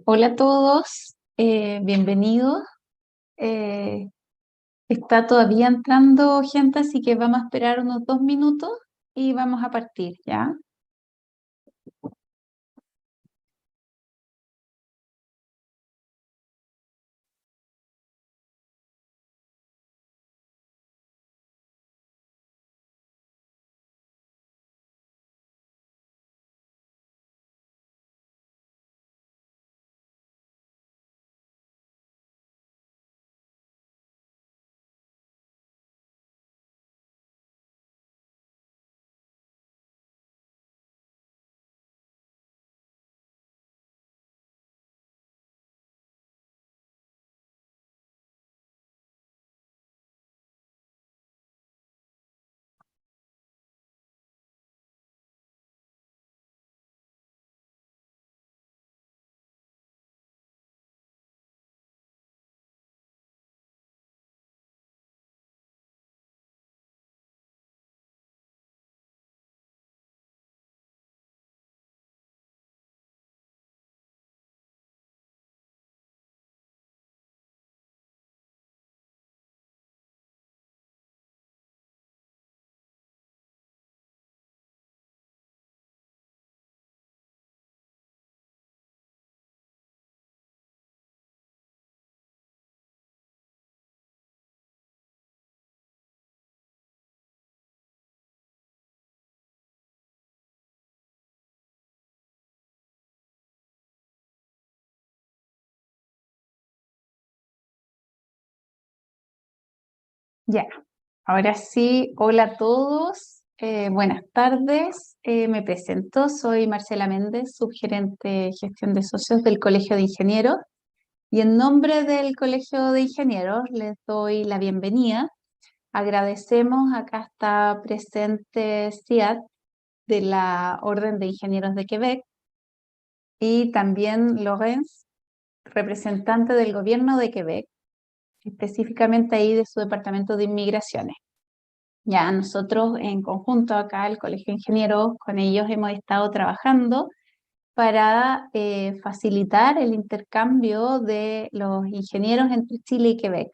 Hola a todos, bienvenidos. Eh, Está todavía entrando gente, así que vamos a esperar unos 2 minutos y vamos a partir, ¿ya? Ya, ahora sí, hola a todos, buenas tardes. Me presento, soy Marcela Méndez, subgerente de gestión de socios del Colegio de Ingenieros, y en nombre del Colegio de Ingenieros les doy la bienvenida. Agradecemos, acá está presente CIAT de la Orden de Ingenieros de Quebec y también Lorenz, representante del gobierno de Quebec, específicamente ahí de su departamento de inmigraciones. Ya nosotros en conjunto acá, el Colegio de Ingenieros, con ellos hemos estado trabajando para facilitar el intercambio de los ingenieros entre Chile y Quebec.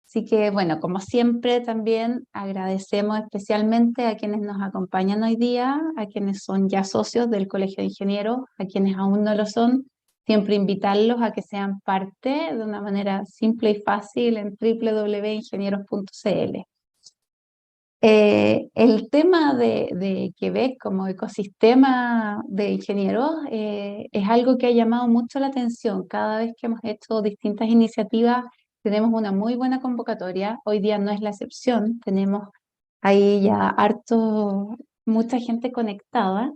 Así que, bueno, como siempre, también agradecemos especialmente a quienes nos acompañan hoy día, a quienes son ya socios del Colegio de Ingenieros, a quienes aún no lo son, siempre invitarlos a que sean parte de una manera simple y fácil en www.ingenieros.cl. El tema de Quebec como ecosistema de ingenieros es algo que ha llamado mucho la atención. Cada vez que hemos hecho distintas iniciativas tenemos una muy buena convocatoria. Hoy día no es la excepción. Tenemos ahí ya mucha gente conectada.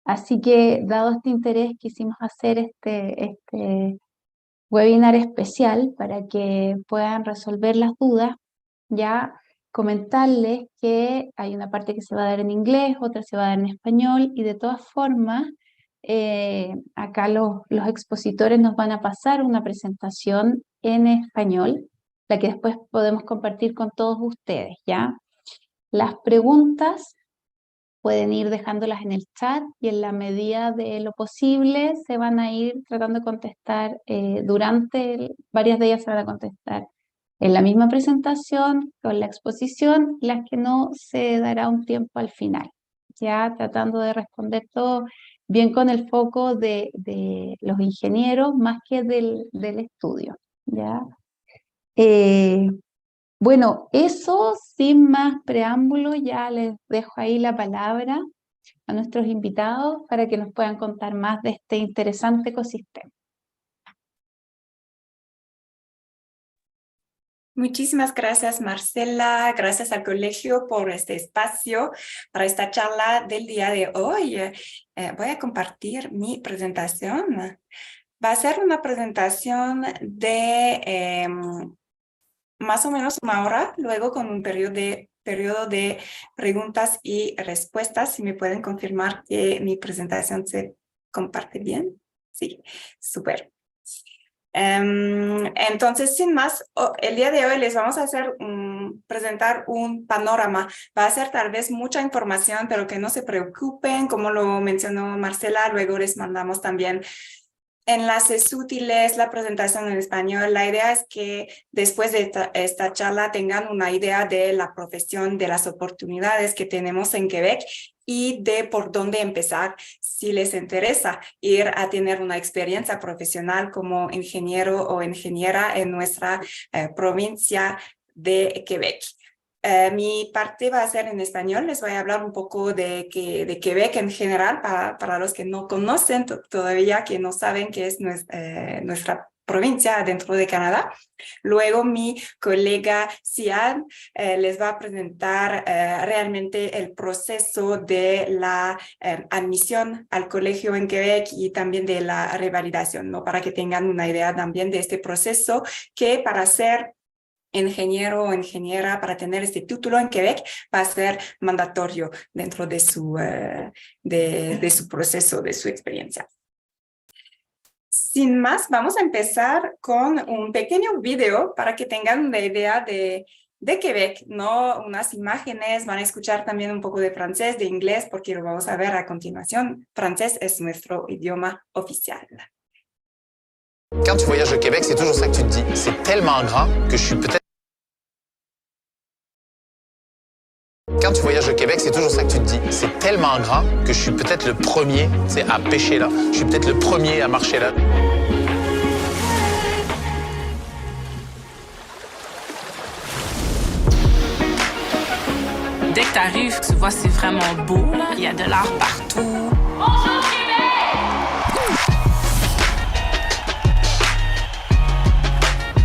Así que dado este interés quisimos hacer webinar especial para que puedan resolver las dudas. Ya comentarles que hay una parte que se va a dar en inglés, otra se va a dar en español y de todas formas acá los expositores nos van a pasar una presentación en español, la que después podemos compartir con todos ustedes, ¿ya? Las preguntas pueden ir dejándolas en el chat y en la medida de lo posible se van a ir tratando de contestar varias de ellas se van a contestar en la misma presentación, con la exposición, las que no se dará un tiempo al final, ya tratando de responder todo bien con el foco de los ingenieros más que del estudio, ¿ya? Eh, bueno, eso sin más preámbulo, ya les dejo ahí la palabra a nuestros invitados para que nos puedan contar más de este interesante ecosistema. Muchísimas gracias, Marcela. Gracias al colegio por este espacio para esta charla del día de hoy. Voy a compartir mi presentación. Va a ser una presentación de más o menos una hora, luego con un periodo de preguntas y respuestas. Si me pueden confirmar que mi presentación se comparte bien. Sí, súper. Entonces, sin más, el día de hoy les vamos a presentar un panorama. Va a ser tal vez mucha información, pero que no se preocupen, como lo mencionó Marcela, luego les mandamos también enlaces útiles, la presentación en español. La idea es que después de esta charla tengan una idea de la profesión, de las oportunidades que tenemos en Quebec y de por dónde empezar si les interesa ir a tener una experiencia profesional como ingeniero o ingeniera en nuestra provincia de Quebec. Mi parte va a ser en español. Les voy a hablar un poco de Quebec en general para los que no conocen todavía, que no saben qué es nuestra provincia dentro de Canadá. Luego mi colega Sian les va a presentar realmente el proceso de la admisión al colegio en Quebec y también de la revalidación, ¿no? Para que tengan una idea también de este proceso que para ser ingeniero o ingeniera, para tener este título en Quebec, va a ser mandatorio dentro de su proceso, de su experiencia. Sin más, vamos a empezar con un pequeño video para que tengan una idea de Quebec, ¿no? Unas imágenes, van a escuchar también un poco de francés, de inglés, porque lo vamos a ver a continuación. Francés es nuestro idioma oficial. Quand tu voyages au Québec, c'est toujours ça que tu te dis. C'est tellement grand que je suis peut-être... Quand tu voyages au Québec, c'est toujours ça que tu te dis. C'est tellement grand que je suis peut-être le premier à pêcher là. Je suis peut-être le premier à marcher là. Dès que tu arrives, tu vois, c'est vraiment beau. Il y a de l'art partout. Bonjour Québec!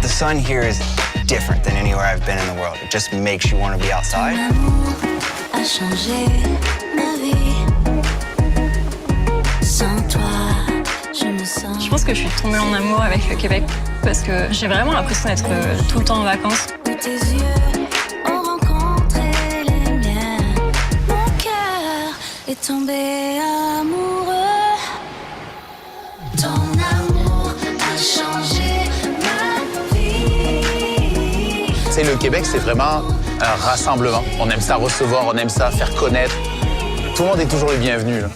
The sun here is different than anywhere I've been in the world. It just makes you want to be outside. A changé ma vie. Sans toi, je me sens. Je pense que je suis tombée en amour avec le Québec parce que j'ai vraiment l'impression d'être tout le temps en vacances. Tes yeux ont rencontré les miens. Mon cœur est tombé amoureux. Ton amour a changé ma vie. C'est le Québec, c'est vraiment un rassemblement. On aime ça recevoir, on aime ça faire connaître. Tout le monde est toujours le bienvenu, là.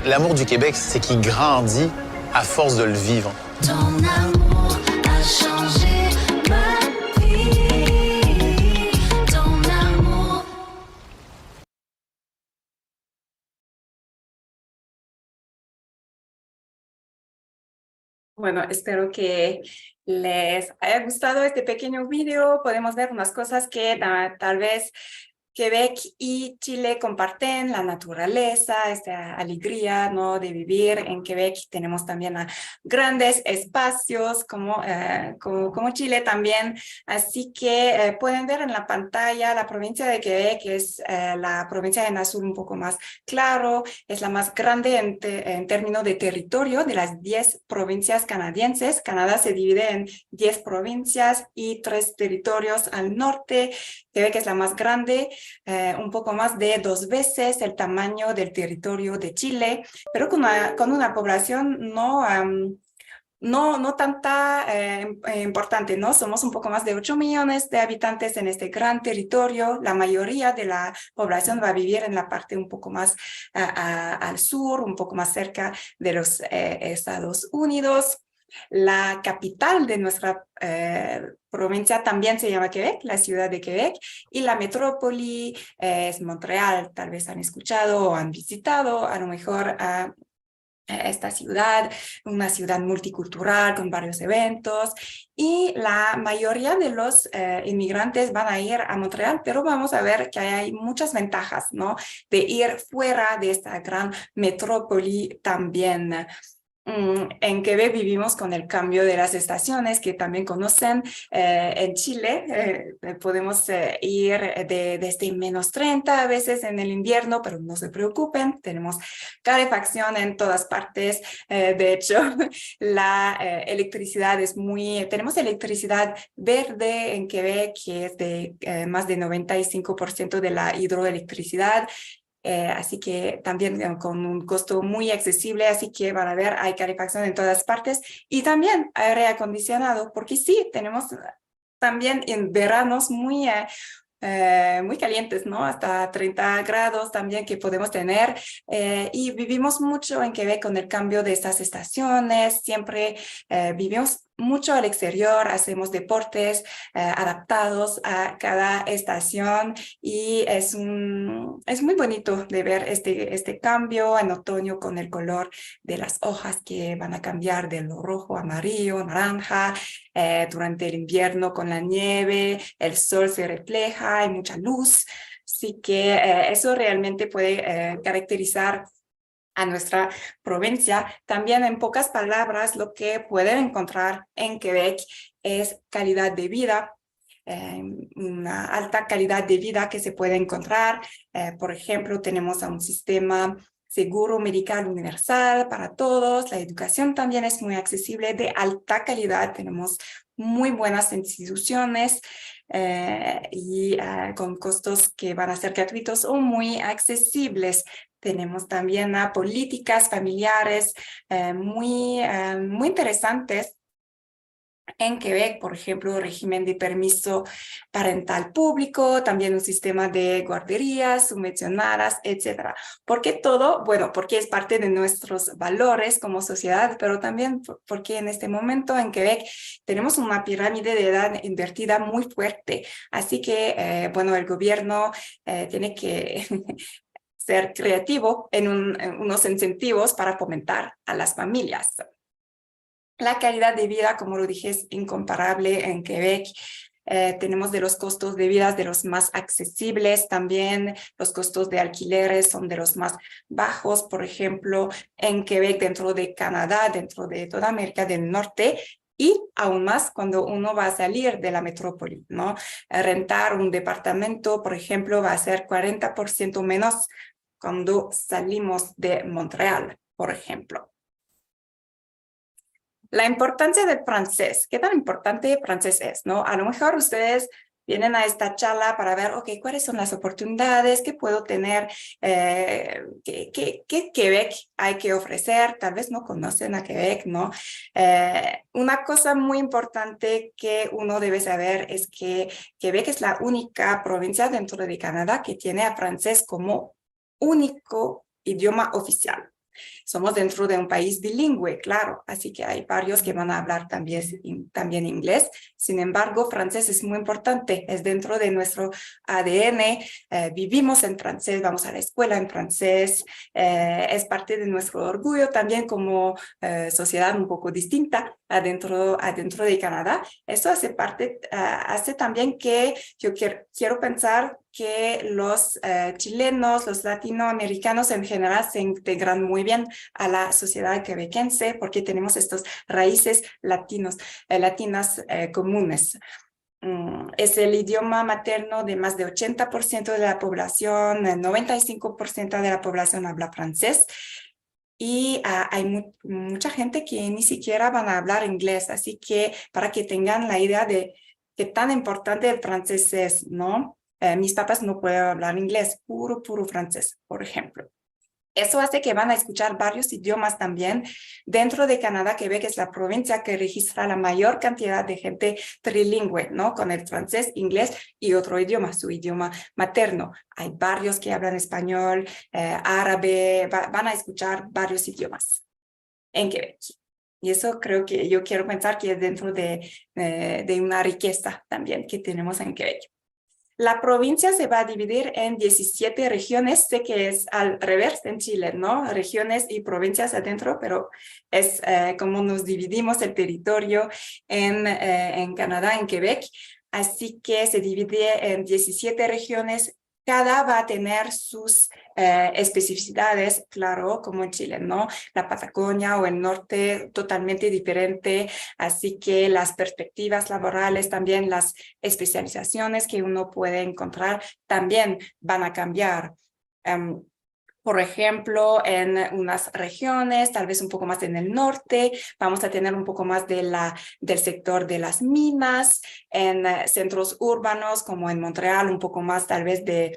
L'amour du Québec, c'est qu'il grandit à force de le vivre. Ton amour a changé ma vie. Ton amour. Bueno, espero que les haya gustado este pequeño video. Podemos ver unas cosas que tal vez Quebec y Chile comparten la naturaleza, esta alegría, ¿no?, de vivir. En Quebec tenemos también grandes espacios como Chile también. Así que pueden ver en la pantalla la provincia de Quebec es la provincia en azul un poco más claro. Es la más grande en términos de territorio de las 10 provincias canadienses. Canadá se divide en 10 provincias y 3 territorios al norte. Quebec es la más grande. Un poco más de 2 veces el tamaño del territorio de Chile, pero con una población no tanta importante, ¿no? Somos un poco más de 8 millones de habitantes en este gran territorio. La mayoría de la población va a vivir en la parte un poco más al sur, un poco más cerca de los Estados Unidos. La capital de nuestra provincia también se llama Quebec, la ciudad de Quebec, y la metrópoli es Montreal. Tal vez han escuchado o han visitado a lo mejor a esta ciudad, una ciudad multicultural con varios eventos, y la mayoría de los inmigrantes van a ir a Montreal, pero vamos a ver que hay muchas ventajas, ¿no?, de ir fuera de esta gran metrópoli también. En Quebec vivimos con el cambio de las estaciones que también conocen. En Chile podemos ir desde -30 a veces en el invierno, pero no se preocupen, tenemos calefacción en todas partes. De hecho, la electricidad tenemos electricidad verde en Quebec, que es de más de 95% de la hidroelectricidad. Así que también con un costo muy accesible, así que van a ver, hay calefacción en todas partes y también aire acondicionado, porque sí, tenemos también en veranos muy calientes, ¿no? Hasta 30 grados también que podemos tener, y vivimos mucho en Quebec con el cambio de estas estaciones. Siempre vivimos mucho al exterior, hacemos deportes adaptados a cada estación, y es muy bonito de ver este cambio en otoño con el color de las hojas que van a cambiar de lo rojo, amarillo, naranja. Durante el invierno con la nieve, el sol se refleja, hay mucha luz. Así que eso realmente puede caracterizar a nuestra provincia. También, en pocas palabras, lo que pueden encontrar en Quebec es calidad de vida, una alta calidad de vida que se puede encontrar. Por ejemplo, tenemos un sistema seguro medical universal para todos. La educación también es muy accesible, de alta calidad. Tenemos muy buenas instituciones y con costos que van a ser gratuitos o muy accesibles. Tenemos también políticas familiares muy interesantes en Quebec. Por ejemplo, régimen de permiso parental público, también un sistema de guarderías subvencionadas, etc. Porque todo, bueno, porque es parte de nuestros valores como sociedad, pero también porque en este momento en Quebec tenemos una pirámide de edad invertida muy fuerte. Así que, bueno, el gobierno tiene que ser creativo en unos incentivos para fomentar a las familias. La calidad de vida, como lo dije, es incomparable en Quebec. Tenemos de los costos de vida de los más accesibles. También los costos de alquileres son de los más bajos. Por ejemplo, en Quebec, dentro de Canadá, dentro de toda América del Norte, y aún más cuando uno va a salir de la metrópoli, ¿no? Rentar un departamento, por ejemplo, va a ser 40% menos cuando salimos de Montreal, por ejemplo. La importancia del francés. ¿Qué tan importante el francés es, no? A lo mejor ustedes vienen a esta charla para ver, ok, ¿cuáles son las oportunidades que puedo tener? ¿Qué Quebec hay que ofrecer? Tal vez no conocen a Quebec, ¿no? Una cosa muy importante que uno debe saber es que Quebec es la única provincia dentro de Canadá que tiene a francés como único idioma oficial. Somos dentro de un país bilingüe, claro, así que hay varios que van a hablar también inglés. Sin embargo, francés es muy importante, es dentro de nuestro ADN. Vivimos en francés, vamos a la escuela en francés, es parte de nuestro orgullo también como sociedad un poco distinta adentro de Canadá. Eso hace también que yo quiero pensar que los chilenos, los latinoamericanos en general se integran muy bien a la sociedad quebequense porque tenemos estas raíces latinas comunes. Es el idioma materno de más de 80% de la población, el 95% de la población habla francés y hay mucha gente que ni siquiera van a hablar inglés, así que para que tengan la idea de qué tan importante el francés es, ¿no? Mis papás no pueden hablar inglés, puro francés, por ejemplo. Eso hace que van a escuchar varios idiomas también. Dentro de Canadá, Quebec es la provincia que registra la mayor cantidad de gente trilingüe, ¿no? Con el francés, inglés y otro idioma, su idioma materno. Hay varios que hablan español, árabe, van a escuchar varios idiomas en Quebec. Y eso creo que yo quiero pensar que es dentro de una riqueza también que tenemos en Quebec. La provincia se va a dividir en 17 regiones, sé que es al revés en Chile, ¿no? Regiones y provincias adentro, pero es como nos dividimos el territorio en Canadá, en Quebec. Así que se divide en 17 regiones. Cada va a tener sus especificidades, claro, como en Chile, ¿no? La Patagonia o el norte totalmente diferente, así que las perspectivas laborales, también las especializaciones que uno puede encontrar, también van a cambiar. Por ejemplo, en unas regiones, tal vez un poco más en el norte, vamos a tener un poco más del sector de las minas, en centros urbanos como en Montreal, un poco más tal vez de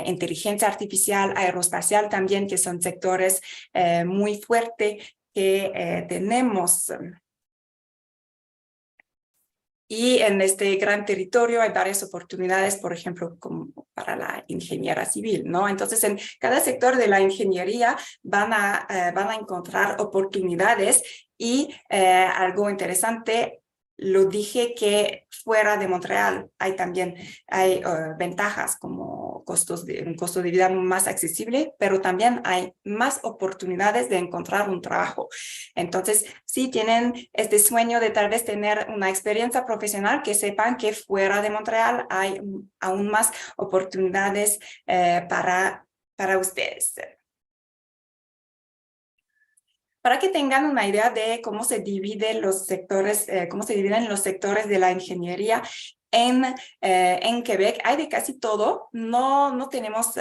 inteligencia artificial, aeroespacial también, que son sectores muy fuertes que tenemos. Y en este gran territorio hay varias oportunidades, por ejemplo, como para la ingeniería civil, ¿no? Entonces, en cada sector de la ingeniería van a encontrar oportunidades y algo interesante, lo dije que fuera de Montreal hay ventajas como un costo de vida más accesible, pero también hay más oportunidades de encontrar un trabajo. Entonces, si tienen este sueño de tal vez tener una experiencia profesional, que sepan que fuera de Montreal hay aún más oportunidades para ustedes. Para que tengan una idea de cómo se dividen los sectores, de la ingeniería en Quebec, hay de casi todo. No tenemos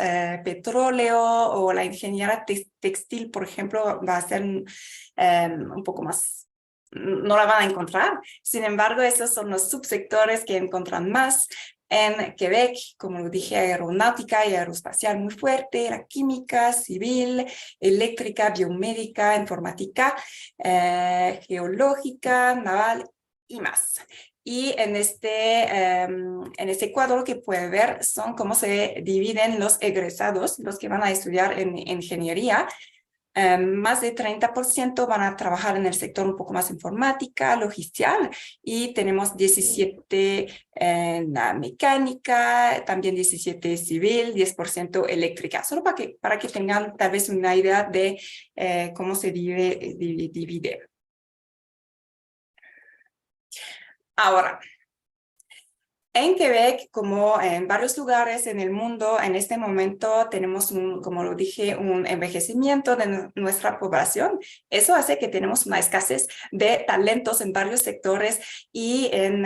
petróleo o la ingeniería textil, por ejemplo, va a ser un poco más, no la van a encontrar. Sin embargo, esos son los subsectores que encuentran más. En Quebec, como lo dije, aeronáutica y aeroespacial muy fuerte, la química, civil, eléctrica, biomédica, informática, geológica, naval y más. Y en este cuadro que puede ver son cómo se dividen los egresados, los que van a estudiar en ingeniería. Más de 30% van a trabajar en el sector un poco más informática, logicial, y tenemos 17 en la mecánica, también 17 civil, 10% eléctrica, solo para que tengan tal vez una idea de cómo se divide. Ahora, en Quebec, como en varios lugares en el mundo, en este momento tenemos, como lo dije, un envejecimiento de nuestra población. Eso hace que tenemos una escasez de talentos en varios sectores y en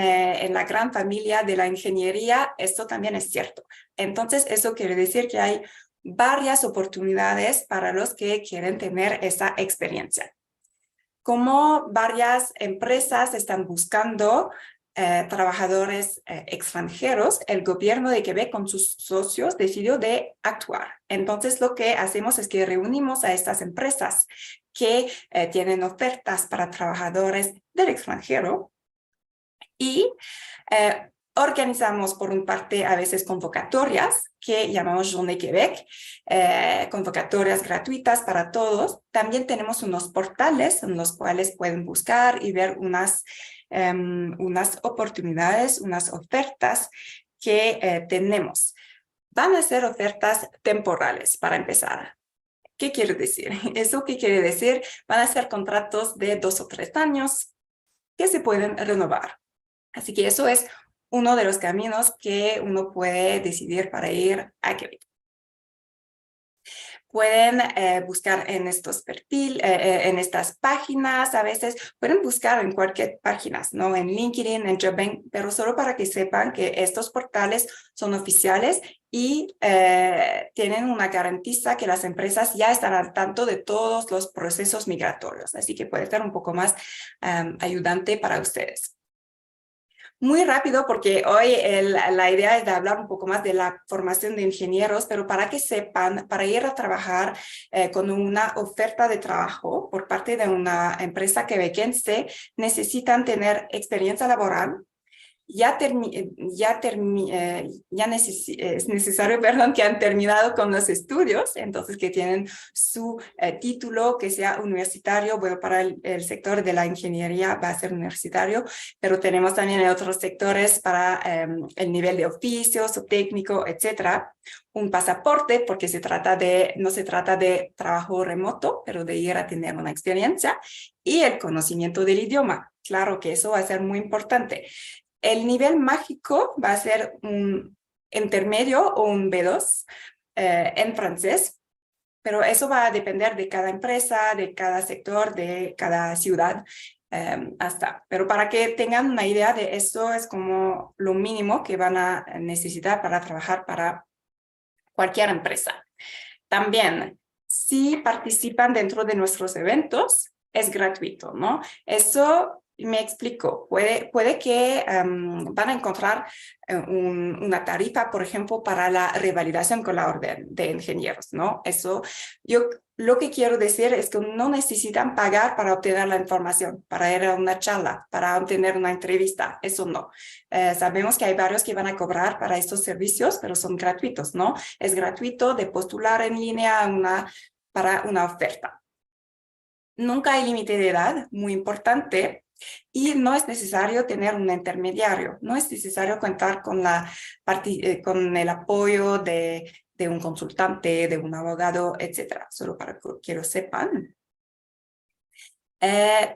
la gran familia de la ingeniería, esto también es cierto. Entonces, eso quiere decir que hay varias oportunidades para los que quieren tener esa experiencia. Como varias empresas están buscando trabajadores extranjeros, el gobierno de Quebec con sus socios decidió de actuar. Entonces, lo que hacemos es que reunimos a estas empresas que tienen ofertas para trabajadores del extranjero y organizamos por una parte a veces convocatorias que llamamos Journée Québec, convocatorias gratuitas para todos. También tenemos unos portales en los cuales pueden buscar y ver unas oportunidades, unas ofertas que tenemos. Van a ser ofertas temporales para empezar. ¿Qué quiere decir? ¿Eso qué quiere decir? Van a ser contratos de 2 o 3 años que se pueden renovar. Así que eso es uno de los caminos que uno puede decidir para ir a Québec. Pueden buscar en estos perfiles, en estas páginas, a veces pueden buscar en cualquier página, ¿no? En LinkedIn, en JobBank, pero solo para que sepan que estos portales son oficiales y tienen una garantía que las empresas ya están al tanto de todos los procesos migratorios, así que puede ser un poco más ayudante para ustedes. Muy rápido, porque hoy la idea es de hablar un poco más de la formación de ingenieros, pero para que sepan, para ir a trabajar con una oferta de trabajo por parte de una empresa quebequense, necesitan tener experiencia laboral. Es necesario, perdón, que han terminado con los estudios, entonces que tienen su título que sea universitario. Bueno, para el sector de la ingeniería va a ser universitario, pero tenemos también en otros sectores para el nivel de oficios o técnico, etcétera. Un pasaporte, porque no se trata de trabajo remoto, pero de ir a tener una experiencia, y el conocimiento del idioma. Claro que eso va a ser muy importante. El nivel mágico va a ser un intermedio o un B2 en francés, pero eso va a depender de cada empresa, de cada sector, de cada ciudad. Pero para que tengan una idea de eso, es como lo mínimo que van a necesitar para trabajar para cualquier empresa. También, si participan dentro de nuestros eventos, es gratuito, ¿no? Eso me explico. Puede que van a encontrar una tarifa, por ejemplo, para la revalidación con la orden de ingenieros, ¿no? Eso, yo lo que quiero decir es que no necesitan pagar para obtener la información, para ir a una charla, para obtener una entrevista. Eso no. Sabemos que hay varios que van a cobrar para estos servicios, pero son gratuitos, ¿no? Es gratuito de postular en línea para una oferta. Nunca hay límite de edad, muy importante. Y no es necesario tener un intermediario, no es necesario contar con el apoyo de un consultante, de un abogado, etcétera. Solo para que lo sepan.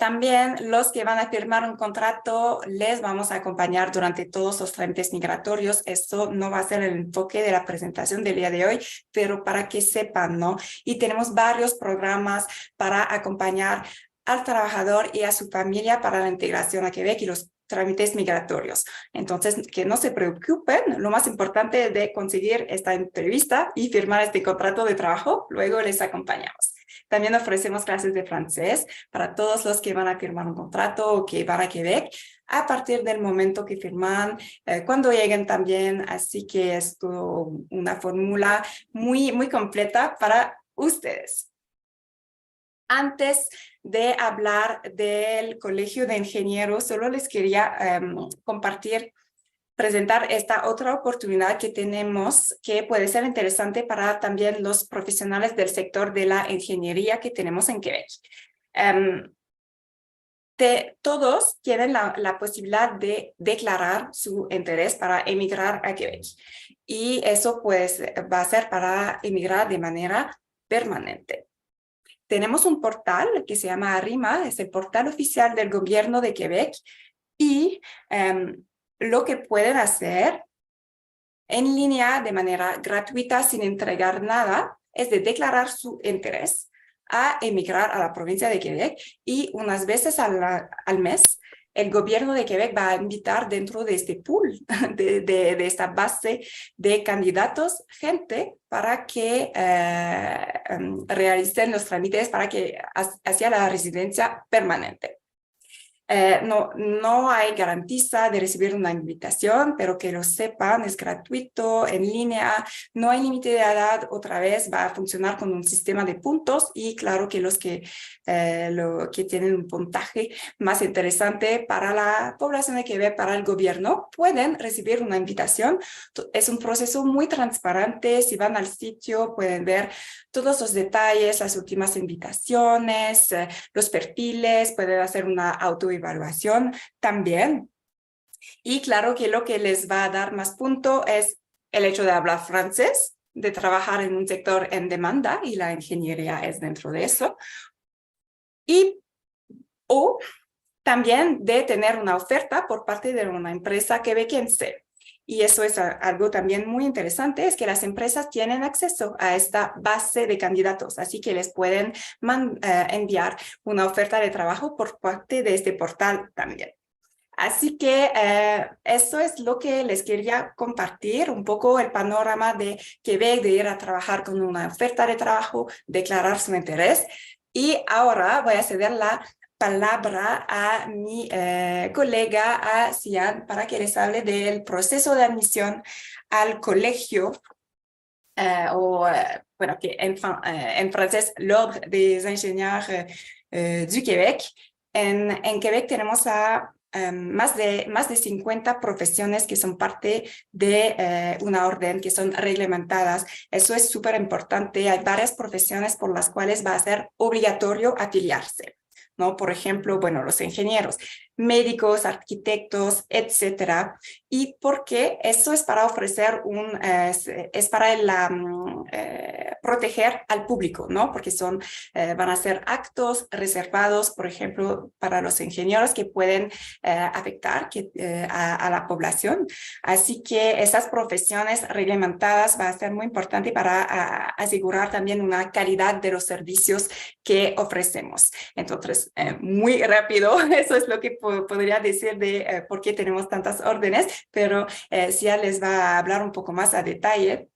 También los que van a firmar un contrato les vamos a acompañar durante todos los trámites migratorios. Esto no va a ser el enfoque de la presentación del día de hoy, pero para que sepan, ¿no? Y tenemos varios programas para acompañar al trabajador y a su familia para la integración a Quebec y los trámites migratorios. Entonces, que no se preocupen, lo más importante es de conseguir esta entrevista y firmar este contrato de trabajo, luego les acompañamos. También ofrecemos clases de francés para todos los que van a firmar un contrato o que van a Quebec a partir del momento que firman, cuando lleguen también, así que es todo una fórmula muy, muy completa para ustedes. Antes de hablar del Colegio de Ingenieros, solo les quería presentar esta otra oportunidad que tenemos, que puede ser interesante para también los profesionales del sector de la ingeniería que tenemos en Quebec. Todos tienen la posibilidad de declarar su interés para emigrar a Quebec. Y eso pues va a ser para emigrar de manera permanente. Tenemos un portal que se llama Arrima, es el portal oficial del gobierno de Quebec, y lo que pueden hacer en línea de manera gratuita sin entregar nada es de declarar su interés a emigrar a la provincia de Quebec, y unas veces al mes el gobierno de Quebec va a invitar dentro de este pool, de esta base de candidatos, gente para que realicen los trámites hacia la residencia permanente. No hay garantía de recibir una invitación, pero que lo sepan, es gratuito, en línea, no hay límite de edad, otra vez va a funcionar con un sistema de puntos, y claro que los que tienen un puntaje más interesante para la población de Quebec, para el gobierno, pueden recibir una invitación. Es un proceso muy transparente. Si van al sitio pueden ver todos los detalles, las últimas invitaciones, los perfiles, pueden hacer una autoevaluación también. Y claro que lo que les va a dar más punto es el hecho de hablar francés, de trabajar en un sector en demanda, y la ingeniería es dentro de eso. O también de tener una oferta por parte de una empresa quebequense. Y eso es algo también muy interesante, es que las empresas tienen acceso a esta base de candidatos, así que les pueden enviar una oferta de trabajo por parte de este portal también. Así que eso es lo que les quería compartir, un poco el panorama de Quebec, de ir a trabajar con una oferta de trabajo, declarar su interés. Y ahora voy a ceder la palabra a mi colega, a Sian, para que les hable del proceso de admisión al colegio, bueno, que en francés, l'Ordre des ingénieurs du Québec. En Quebec tenemos a más de 50 profesiones que son parte de una orden, que son reglamentadas. Eso es súper importante. Hay varias profesiones por las cuales va a ser obligatorio afiliarse, ¿no? Por ejemplo, bueno, los ingenieros, médicos, arquitectos, etcétera. ¿Y por qué? Eso es para ofrecer es para proteger al público, ¿no? Porque van a ser actos reservados, por ejemplo, para los ingenieros que pueden afectar a la población. Así que esas profesiones reglamentadas va a ser muy importante para asegurar también una calidad de los servicios que ofrecemos. Entonces, muy rápido, eso es lo que podría decir de por qué tenemos tantas órdenes, pero Sia les va a hablar un poco más a detalle.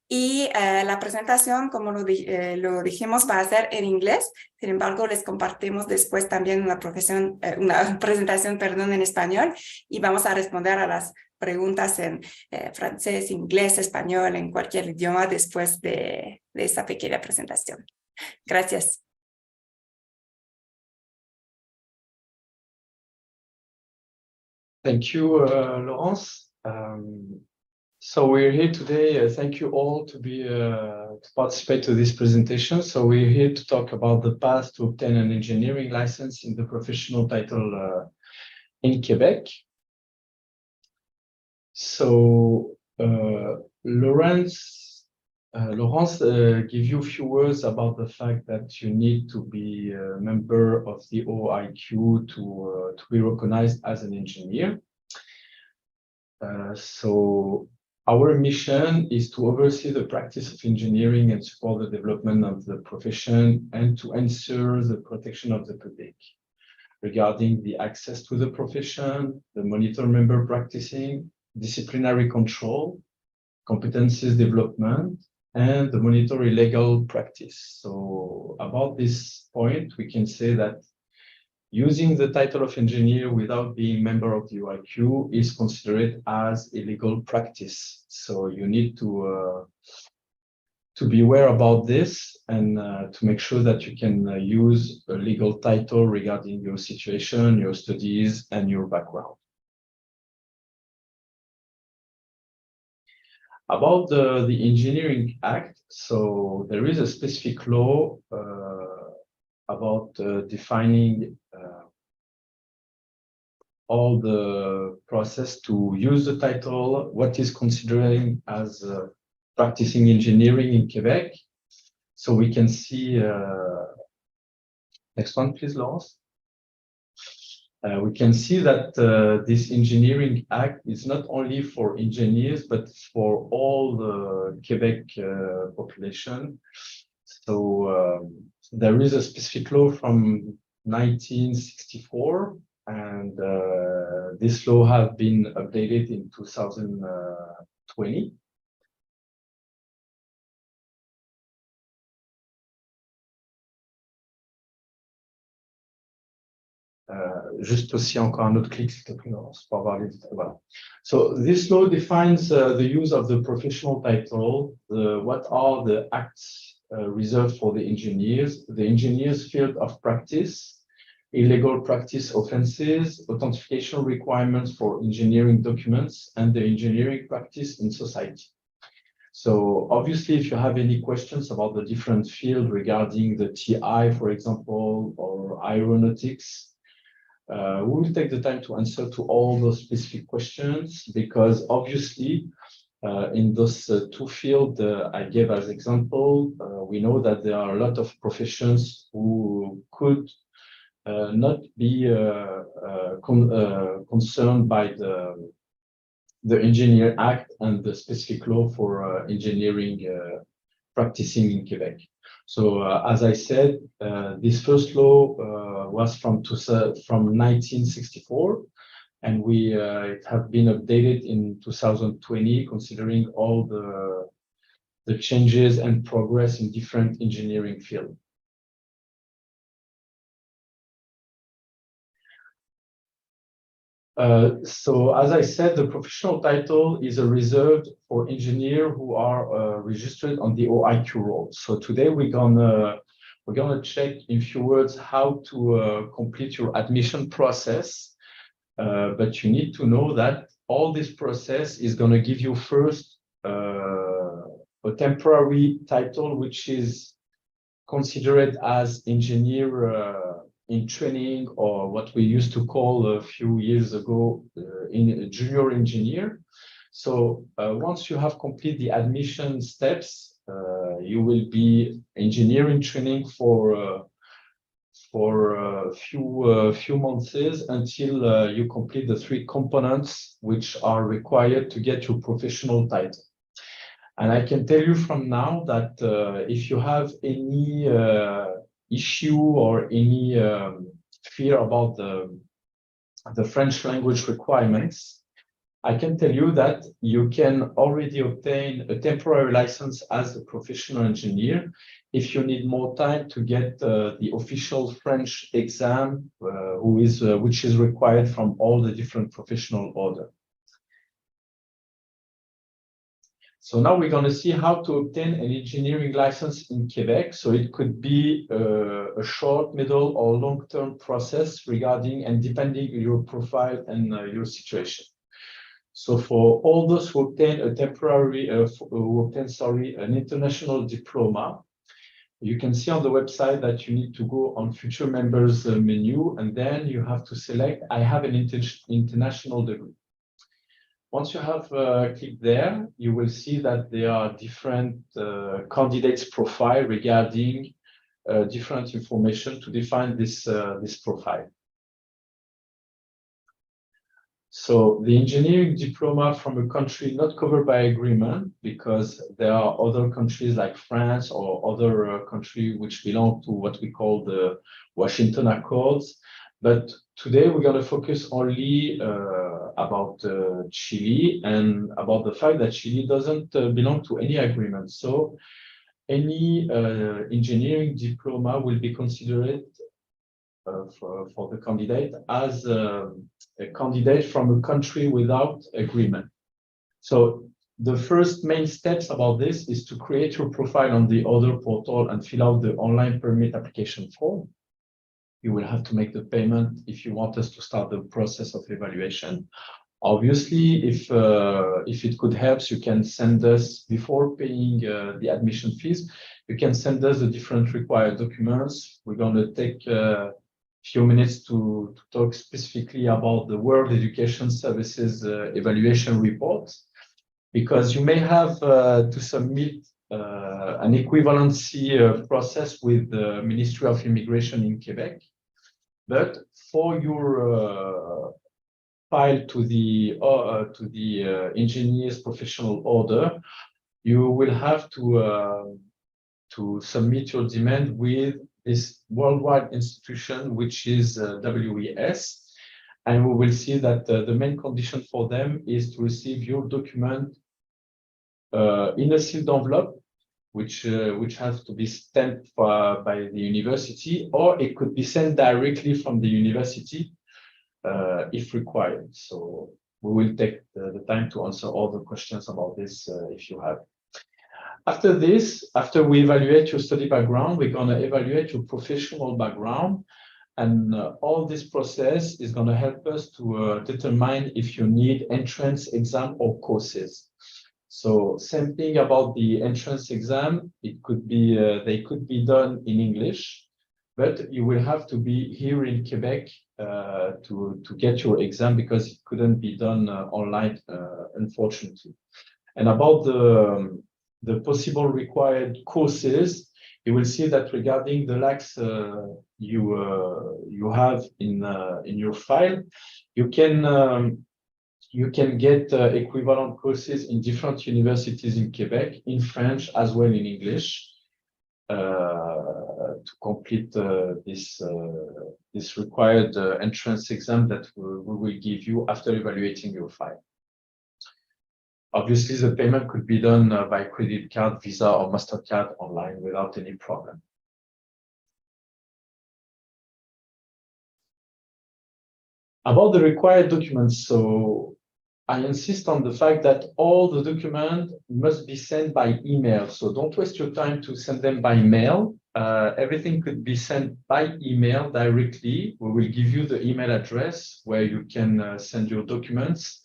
Y la presentación, como lo dijimos, va a ser en inglés. Sin embargo, les compartimos después también una presentación, perdón, en español, y vamos a responder a las preguntas en francés, inglés, español, en cualquier idioma después de esta pequeña presentación. Gracias. Thank you, Laurence. So we're here today. Thank you all to participate to this presentation. So we're here to talk about the path to obtain an engineering license in the professional title in Quebec. So Laurence give you a few words about the fact that you need to be a member of the OIQ to be recognized as an engineer. So our mission is to oversee the practice of engineering and support the development of the profession and to ensure the protection of the public regarding the access to the profession, the monitor member practicing, disciplinary control, competencies development, and the monetary legal practice. So about this point, we can say that using the title of engineer without being member of the OIQ is considered as illegal practice. So you need to be aware about this and to make sure that you can use a legal title regarding your situation, your studies, and your background. About the Engineering Act, so there is a specific law about defining all the process to use the title, what is considering as practicing engineering in Quebec. So we can see, next one, please, Laurence. We can see that this Engineering Act is not only for engineers, but for all the Quebec population. So there is a specific law from 1964, and this law has been updated in 2020. Juste aussi encore un autre clic, s'il te plaît, Laurence, pour avoir les détails. Voilà. So this law defines the use of the professional title, what are the acts reserved for the engineers' field of practice, illegal practice offenses, authentication requirements for engineering documents, and the engineering practice in society. So obviously, if you have any questions about the different fields regarding the TI, for example, or aeronautics, we will take the time to answer to all those specific questions, because obviously in those two fields I gave as example, we know that there are a lot of professions who could not be concerned by the Engineer Act and the specific law for engineering practicing in Quebec. So as I said, this first law was from 1964, and it have been updated in 2020, considering all the changes and progress in different engineering fields. So as I said, the professional title is reserved for engineers who are registered on the OIQ roll. So today we're gonna check in few words how to complete your admission process. But you need to know that all this process is gonna give you first a temporary title, which is considered as engineer in training, or what we used to call a few years ago in a junior engineer. So once you have completed the admission steps, you will be engineer in training for a few months until you complete the 3 components which are required to get your professional title. And I can tell you from now that if you have any issue or any fear about the French language requirements, I can tell you that you can already obtain a temporary license as a professional engineer if you need more time to get the official French exam, which is required from all the different professional orders. So now we're going to see how to obtain an engineering license in Quebec. So it could be a short, middle, or long-term process regarding and depending on your profile and your situation. So for all those who obtain an international diploma, you can see on the website that you need to go on future members menu, and then you have to select, I have an international degree. Once you have clicked there, you will see that there are different candidates' profile regarding different information to define this profile. So the engineering diploma from a country not covered by agreement, because there are other countries like France or other countries which belong to what we call the Washington Accords. But today we're going to focus only about Chile and about the fact that Chile doesn't belong to any agreement. So any engineering diploma will be considered for the candidate as a candidate from a country without agreement. So the first main steps about this is to create your profile on the other portal and fill out the online permit application form. You will have to make the payment if you want us to start the process of evaluation. Obviously, if it could help, you can send us, before paying the admission fees, you can send us the different required documents. We're going to take a few minutes to talk specifically about the World Education Services evaluation report, because you may have to submit an equivalency process with the Ministry of Immigration in Quebec. But for your file to the engineer's professional order, you will have to submit your demand with this worldwide institution, which is WES. And we will see that the main condition for them is to receive your document in a sealed envelope, which has to be stamped by the university, or it could be sent directly from the university if required. So we will take the time to answer all the questions about this if you have. After this, after we evaluate your study background, we're going to evaluate your professional background. And all this process is going to help us to determine if you need entrance exam or courses. So same thing about the entrance exam. It could be they could be done in English, but you will have to be here in Quebec to get your exam, because it couldn't be done online, unfortunately. And about the possible required courses, you will see that regarding the lacks you have in your file, you can get equivalent courses in different universities in Quebec, in French as well in English, to complete this required entrance exam that we will give you after evaluating your file. Obviously, the payment could be done by credit card, Visa, or MasterCard online without any problem. About the required documents, so I insist on the fact that all the documents must be sent by email. So don't waste your time to send them by mail. Everything could be sent by email directly. We will give you the email address where you can send your documents.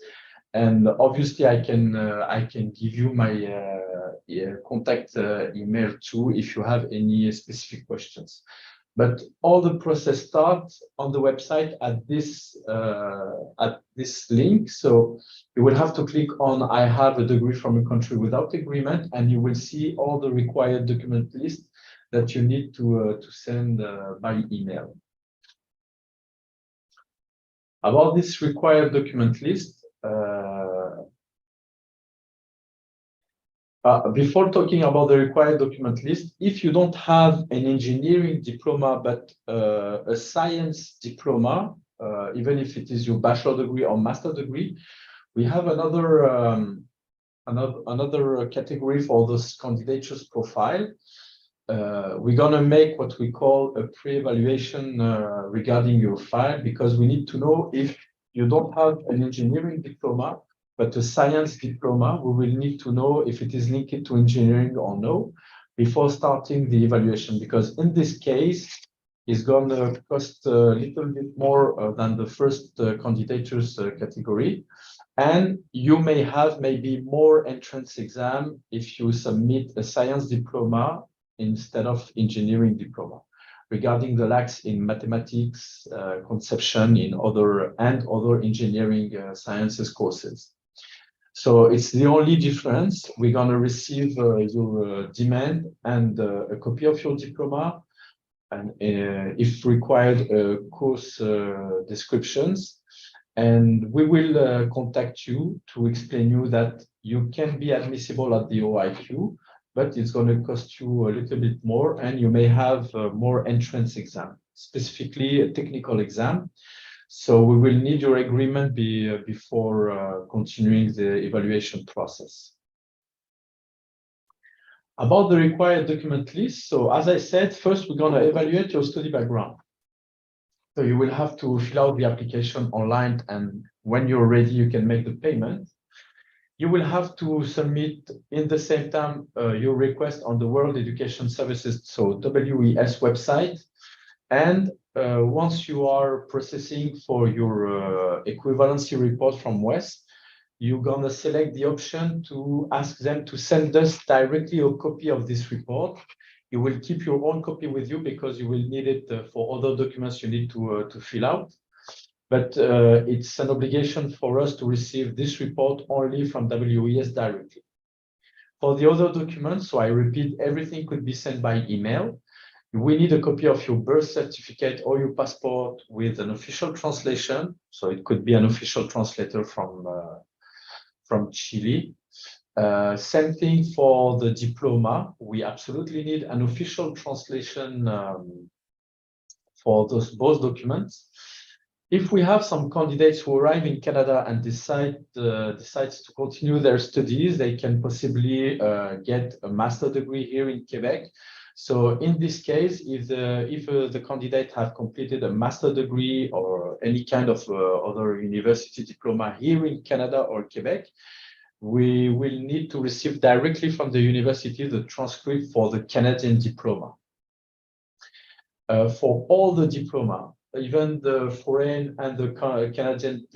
And obviously, I can give you my contact email too if you have any specific questions. But all the process starts on the website at this link. So you will have to click on "I have a degree from a country without agreement," and you will see all the required document list that you need to send by email. About this required document list. Before talking about the required document list, if you don't have an engineering diploma but a science diploma, even if it is your bachelor degree or master degree, we have another category for those candidatures profile. We're gonna make what we call a pre-evaluation regarding your file, because we need to know if you don't have an engineering diploma but a science diploma. We will need to know if it is linked to engineering or no before starting the evaluation, because in this case, it's going to cost a little bit more than the first candidatures category. And you may have maybe more entrance exam if you submit a science diploma instead of engineering diploma, regarding the lacks in mathematics, conception, in other engineering sciences courses. So it's the only difference. We're going to receive your demand and a copy of your diploma, and if required, course descriptions. And we will contact you to explain you that you can be admissible at the OIQ, but it's going to cost you a little bit more, and you may have more entrance exam, specifically a technical exam. So we will need your agreement before continuing the evaluation process. About the required document list. So as I said, first we're going to evaluate your study background. So you will have to fill out the application online, and when you're ready, you can make the payment. You will have to submit in the same time your request on the World Education Services, so WES website. And once you are processing for your equivalency report from WES, you're going to select the option to ask them to send us directly a copy of this report. You will keep your own copy with you because you will need it for other documents you need to fill out. But it's an obligation for us to receive this report only from WES directly. For the other documents, so I repeat, everything could be sent by email. We need a copy of your birth certificate or your passport with an official translation. So it could be an official translator from Chile. Same thing for the diploma. We absolutely need an official translation for both documents. If we have some candidates who arrive in Canada and decides to continue their studies, they can possibly get a master degree here in Quebec. So in this case, if the candidate have completed a master degree or any kind of other university diploma here in Canada or Quebec, we will need to receive directly from the university the transcript for the Canadian diploma. For all the diploma, even the foreign and the Canadian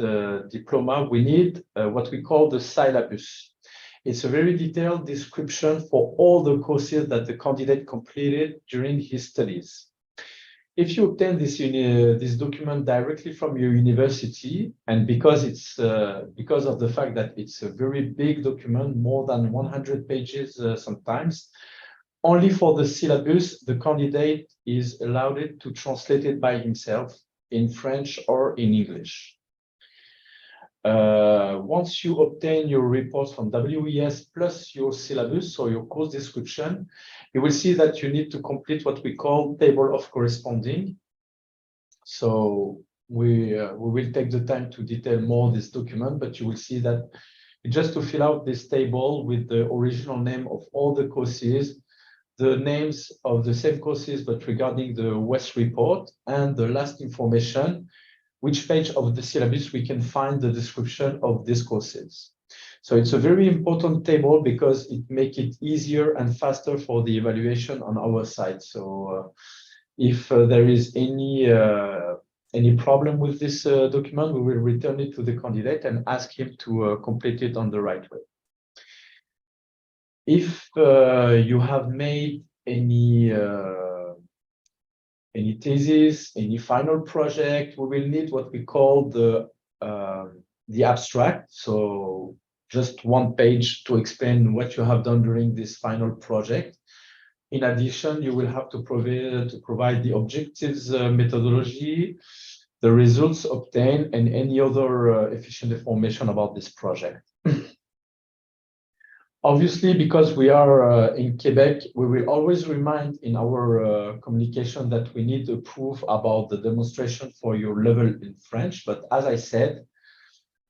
diploma, we need what we call the syllabus. It's a very detailed description for all the courses that the candidate completed during his studies. If you obtain this document directly from your university, and because of the fact that it's a very big document, more than 100 pages sometimes, only for the syllabus, the candidate is allowed to translate it by himself in French or in English. Once you obtain your reports from WES plus your syllabus, so your course description, you will see that you need to complete what we call table of corresponding. So we will take the time to detail more this document, but you will see that just to fill out this table with the original name of all the courses, the names of the same courses, but regarding the WES report, and the last information, which page of the syllabus we can find the description of these courses. So it's a very important table because it makes it easier and faster for the evaluation on our side. So if there is any problem with this document, we will return it to the candidate and ask him to complete it on the right way. If you have made any thesis, any final project, we will need what we call the abstract. So just one page to explain what you have done during this final project. In addition, you will have to provide the objectives methodology, the results obtained, and any other efficient information about this project. Obviously, because we are in Quebec, we will always remind in our communication that we need a proof about the demonstration for your level in French. But as I said,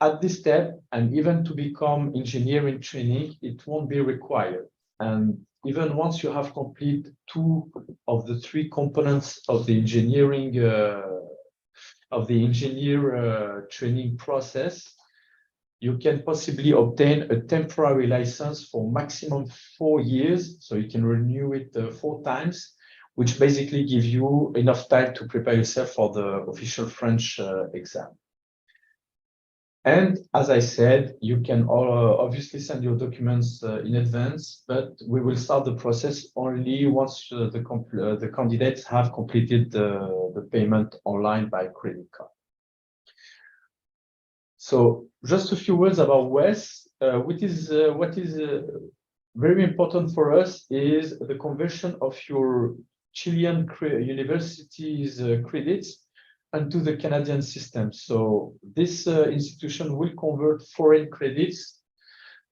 at this step, and even to become engineering training, it won't be required. And even once you have completed 2 of the 3 components of the engineering training process, you can possibly obtain a temporary license for maximum 4 years. So you can renew it 4 times, which basically gives you enough time to prepare yourself for the official French exam. And as I said, you can obviously send your documents in advance, but we will start the process only once the candidates have completed the payment online by credit card. So just a few words about WES. What is very important for us is the conversion of your Chilean university's credits into the Canadian system. So this institution will convert foreign credits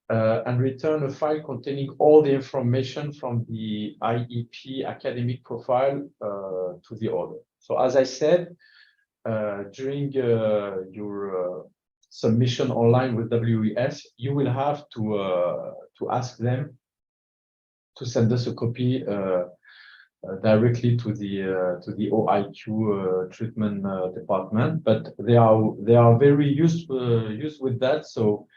and return a file containing all the information from the IEP academic profile to the order. So as I said, during your submission online with WES, you will have to ask them to send us a copy directly to the OIQ treatment department. But they are very used with that. So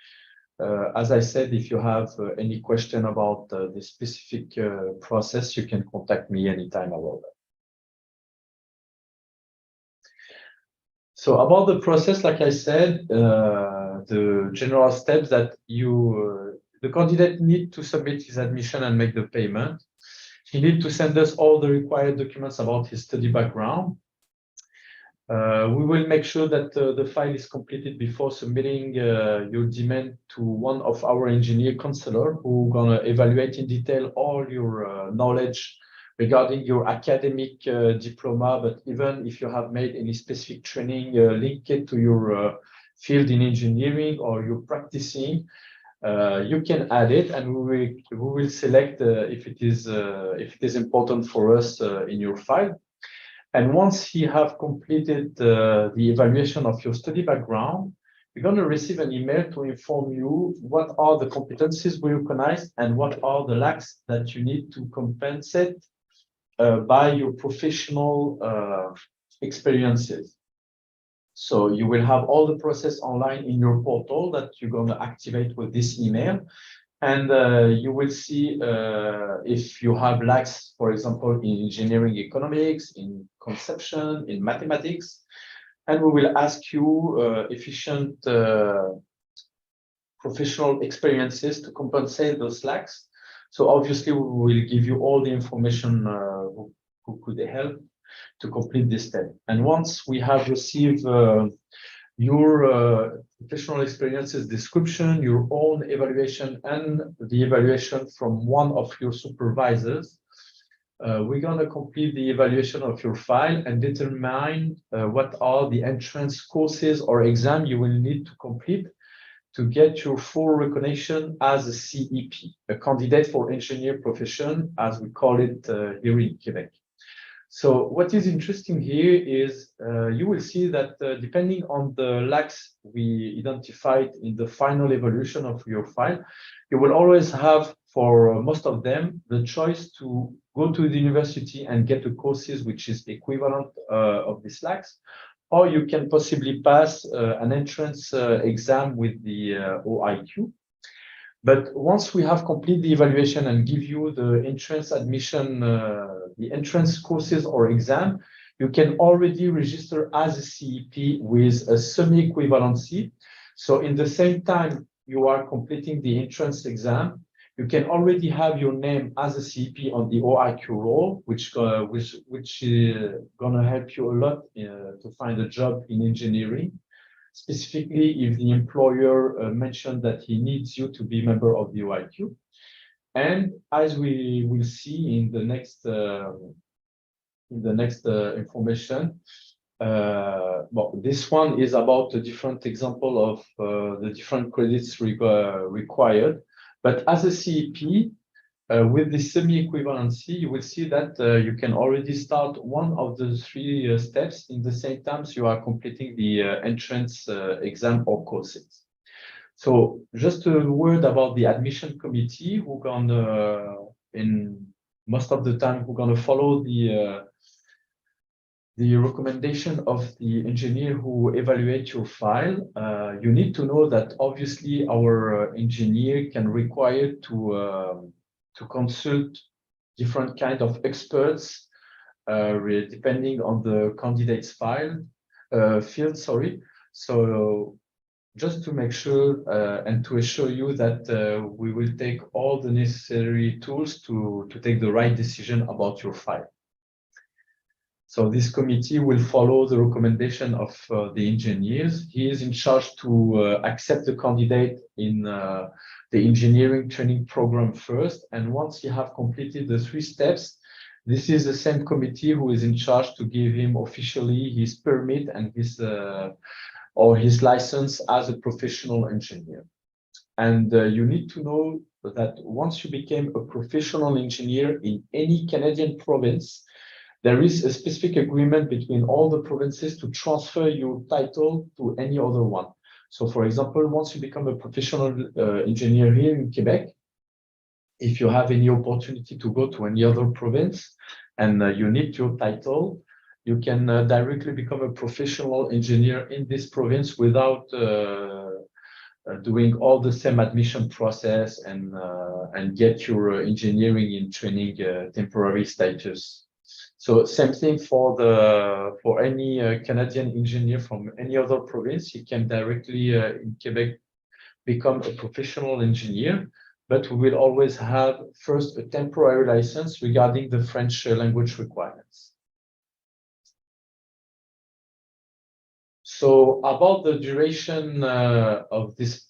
as I said, if you have any question about the specific process, you can contact me anytime about that. So about the process, like I said, the general steps that the candidate need to submit his admission and make the payment. He needs to send us all the required documents about his study background. We will make sure that the file is completed before submitting your demand to one of our engineer counselor who gonna evaluate in detail all your knowledge regarding your academic diploma, but even if you have made any specific training linked to your field in engineering or you're practicing, you can add it, and we will select if it is important for us in your file. And once you have completed the evaluation of your study background, you're going to receive an email to inform you what are the competencies we recognize and what are the lacks that you need to compensate by your professional experiences. So you will have all the process online in your portal that you're going to activate with this email. And you will see if you have lacks, for example, in engineering economics, in conception, in mathematics. And we will ask you efficient professional experiences to compensate those lacks. So obviously, we will give you all the information who could help to complete this step. And once we have received your professional experiences description, your own evaluation, and the evaluation from one of your supervisors, we're going to complete the evaluation of your file and determine what are the entrance courses or exam you will need to complete to get your full recognition as a CEP, a candidate for engineer profession, as we call it here in Quebec. So what is interesting here is you will see that depending on the lacks we identified in the final evaluation of your file, you will always have, for most of them, the choice to go to the university and get the courses which is equivalent of these lacks, or you can possibly pass an entrance exam with the OIQ. But once we have completed the evaluation and give you the entrance admission, the entrance courses or exam, you can already register as a CEP with a semi-equivalency. So in the same time you are completing the entrance exam, you can already have your name as a CEP on the OIQ roll, which is gonna help you a lot to find a job in engineering. Specifically, if the employer mentioned that he needs you to be a member of the OIQ. And as we will see in the next information, well, this one is about a different example of the different credits required. But as a CEP, with the semi-equivalency, you will see that you can already start one of the three steps in the same time you are completing the entrance exam or courses. So just a word about the admission committee who gonna, in most of the time, who gonna follow the recommendation of the engineer who evaluate your file. You need to know that obviously our engineer can require to consult different kind of experts depending on the candidate's field, sorry. So just to make sure and to assure you that we will take all the necessary tools to take the right decision about your file. So this committee will follow the recommendation of the engineers. He is in charge to accept the candidate in the engineering training program first. And once he have completed the 3 steps, this is the same committee who is in charge to give him officially his permit and his or his license as a professional engineer. And you need to know that once you became a professional engineer in any Canadian province, there is a specific agreement between all the provinces to transfer your title to any other one. So for example, once you become a professional engineer here in Quebec, if you have any opportunity to go to any other province and you need your title, you can directly become a professional engineer in this province without doing all the same admission process and get your engineering in training temporary status. So same thing for any Canadian engineer from any other province. He can directly in Quebec become a professional engineer, but we will always have first a temporary license regarding the French language requirements. So about the duration of this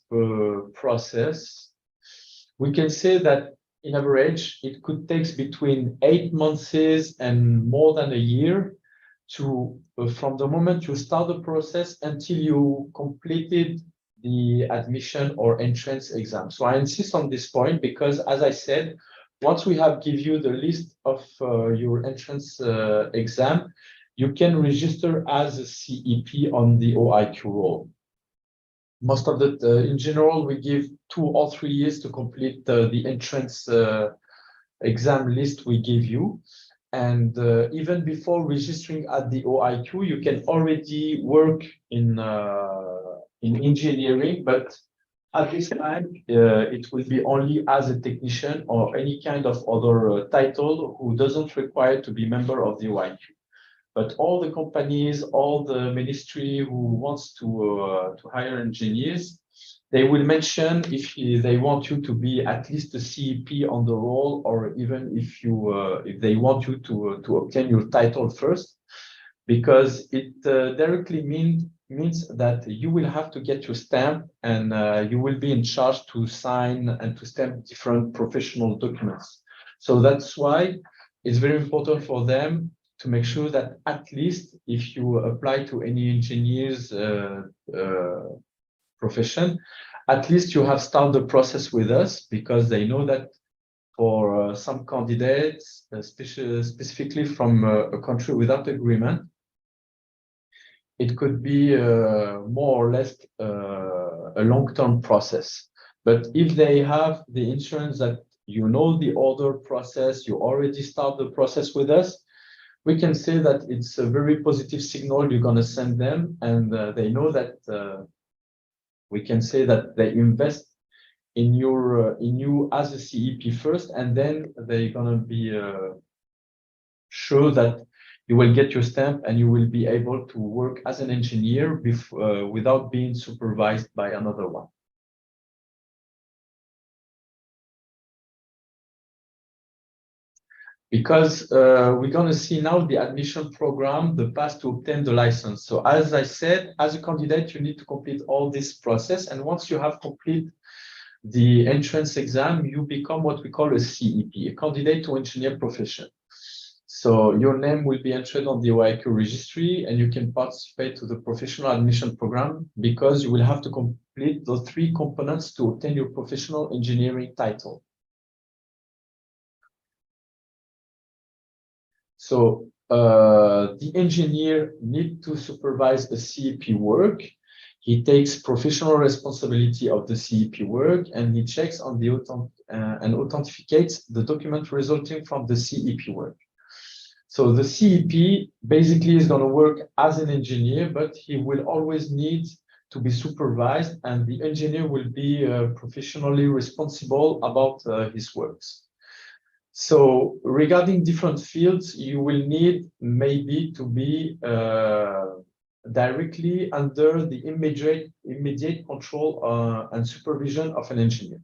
process, we can say that in average, it could take between 8 months and more than a year to from the moment you start the process until you completed the admission or entrance exam. So I insist on this point because, as I said, once we have give you the list of your entrance exam, you can register as a CEP on the OIQ roll. Most of the, in general, we give 2 or 3 years to complete the entrance exam list we give you. And even before registering at the OIQ, you can already work in engineering, but at this time, it will be only as a technician or any kind of other title who doesn't require to be member of the OIQ. But all the companies, all the ministry who wants to hire engineers, they will mention if they want you to be at least a CEP on the roll, or even if they want you to obtain your title first, because it directly means that you will have to get your stamp and you will be in charge to sign and to stamp different professional documents. So that's why it's very important for them to make sure that at least if you apply to any engineer's profession, at least you have started the process with us, because they know that for some candidates, specifically from a country without agreement, it could be more or less a long-term process. But if they have the insurance that you know the order process, you already start the process with us, we can say that it's a very positive signal you're going to send them, and they know that we can say that they invest in you as a CEP first, and then they're going to be sure that you will get your stamp and you will be able to work as an engineer without being supervised by another one. Because we're going to see now the admission program, the path to obtain the license. So as I said, as a candidate, you need to complete all this process. And once you have completed the entrance exam, you become what we call a CEP, a candidate to engineer profession. So your name will be entered on the OIQ registry, and you can participate to the professional admission program, because you will have to complete the 3 components to obtain your professional engineering title. So the engineer needs to supervise the CEP work. He takes professional responsibility of the CEP work, and he checks on the and authenticates the document resulting from the CEP work. So the CEP basically is going to work as an engineer, but he will always need to be supervised, and the engineer will be professionally responsible about his works. So regarding different fields, you will need maybe to be directly under the immediate control and supervision of an engineer.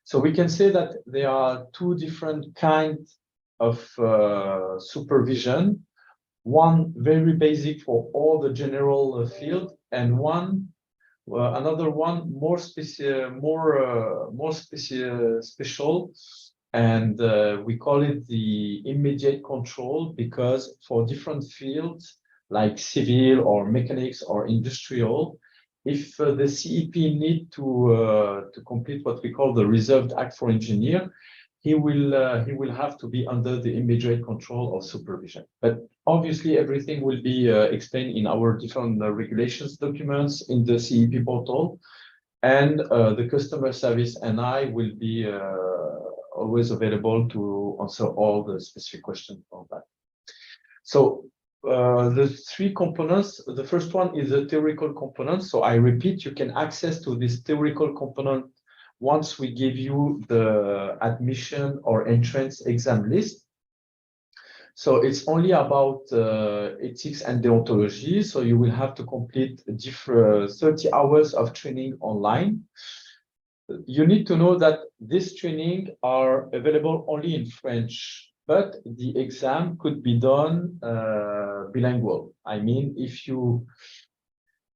So we can say that there are 2 different kinds of supervision. One very basic for all the general field, and another one more special. And we call it the immediate control, because for different fields like civil or mechanics or industrial, if the CEP need to complete what we call the reserved act for engineer, he will have to be under the immediate control of supervision. But obviously everything will be explained in our different regulations documents in the CEP portal, and the customer service and I will be always available to answer all the specific questions on that. So the 3 components, the first one is a theoretical component. So I repeat, you can access to this theoretical component once we give you the admission or entrance exam list. So it's only about ethics and deontology. So you will have to complete 30 hours of training online. You need to know that this training are available only in French, but the exam could be done bilingual. I mean, if you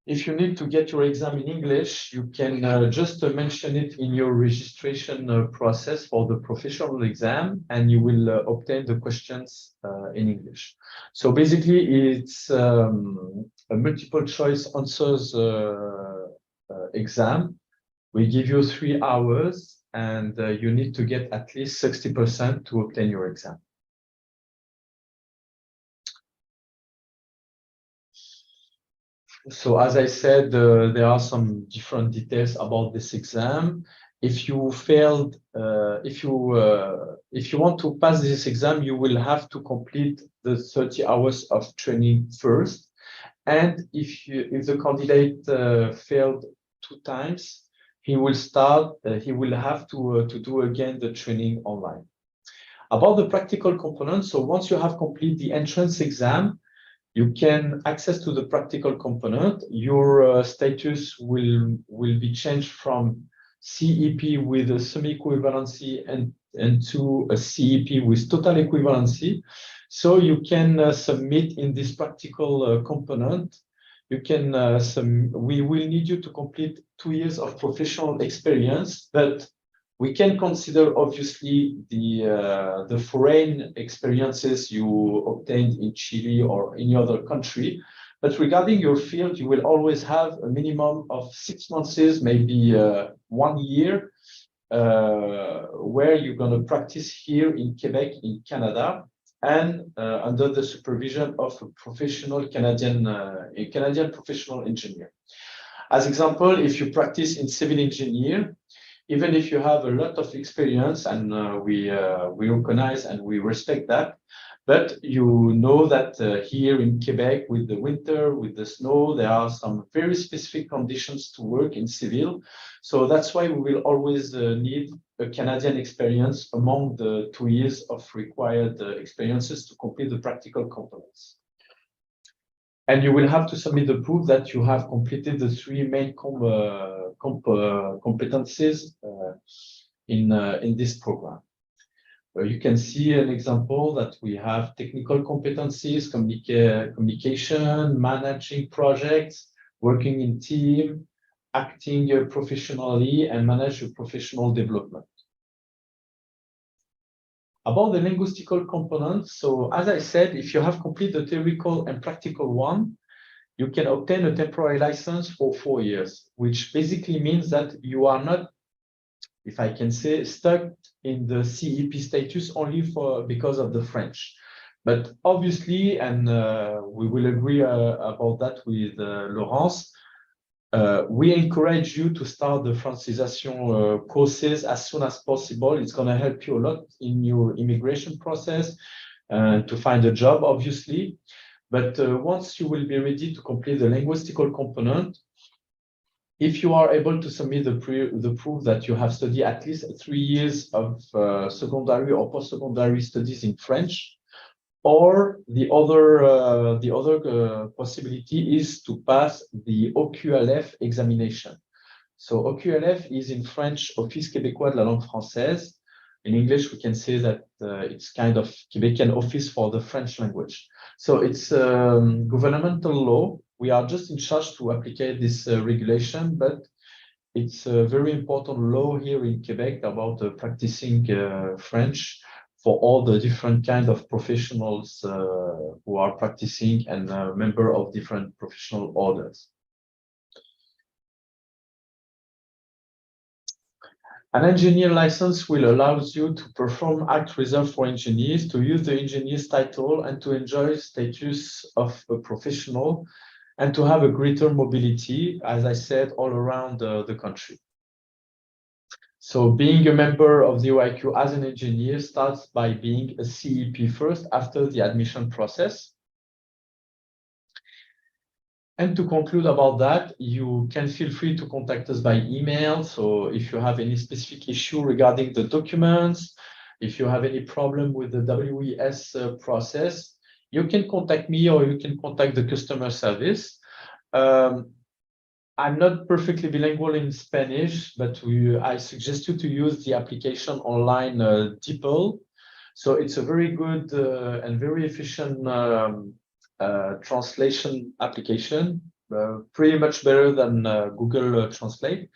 need to get your exam in English, you can just mention it in your registration process for the professional exam, and you will obtain the questions in English. So basically, it's a multiple choice answers exam. We give you 3 hours, and you need to get at least 60% to obtain your exam. So as I said, there are some different details about this exam. If you failed, if you want to pass this exam, you will have to complete the 30 hours of training first. And if the candidate failed 2 times, he will have to do again the training online. About the practical component, so once you have completed the entrance exam, you can access to the practical component. Your status will be changed from CEP with a semi-equivalency and to a CEP with total equivalency. So you can submit in this practical component. You can we will need you to complete 2 years of professional experience, but We can consider obviously the foreign experiences you obtained in Chile or any other country. But regarding your field, you will always have a minimum of 6 months, maybe 1 year, where you're going to practice here in Quebec, in Canada, and under the supervision of a professional Canadian professional engineer. As example, if you practice in civil engineer, even if you have a lot of experience, and we recognize and we respect that, but you know that here in Quebec, with the winter, with the snow, there are some very specific conditions to work in civil. So that's why we will always need a Canadian experience among the 2 years of required experiences to complete the practical components. And you will have to submit the proof that you have completed the 3 main competencies in this program. You can see an example that we have technical competencies, communication, managing projects, working in team, acting professionally, and manage your professional development. About the linguistical components, so as I said, if you have completed the theoretical and practical one, you can obtain a temporary license for 4 years, which basically means that you are not, if I can say, stuck in the CEP status only because of the French. But obviously, and we will agree about that with Laurence, we encourage you to start the Francisation process as soon as possible. It's going to help you a lot in your immigration process to find a job, obviously. But once you will be ready to complete the linguistical component, if you are able to submit the proof that you have studied at least 3 years of secondary or post-secondary studies in French, or the other possibility is to pass the OQLF examination. So OQLF is in French, Office québécois de la langue française. In English, we can say that it's kind of Quebecan Office for the French language. So it's governmental law. We are just in charge to apply this regulation, but it's a very important law here in Quebec about practicing French for all the different kind of professionals who are practicing and member of different professional orders. An engineer license will allow you to perform acts reserved for engineers, to use the engineer's title, and to enjoy status of a professional, and to have a greater mobility, as I said, all around the country. So being a member of the OIQ as an engineer starts by being a CEP first after the admission process. And to conclude about that, you can feel free to contact us by email. So if you have any specific issue regarding the documents, if you have any problem with the WES process, you can contact me or you can contact the customer service. I'm not perfectly bilingual in Spanish, but I suggest you to use the application online DeepL. So it's a very good and very efficient translation application, pretty much better than Google Translate.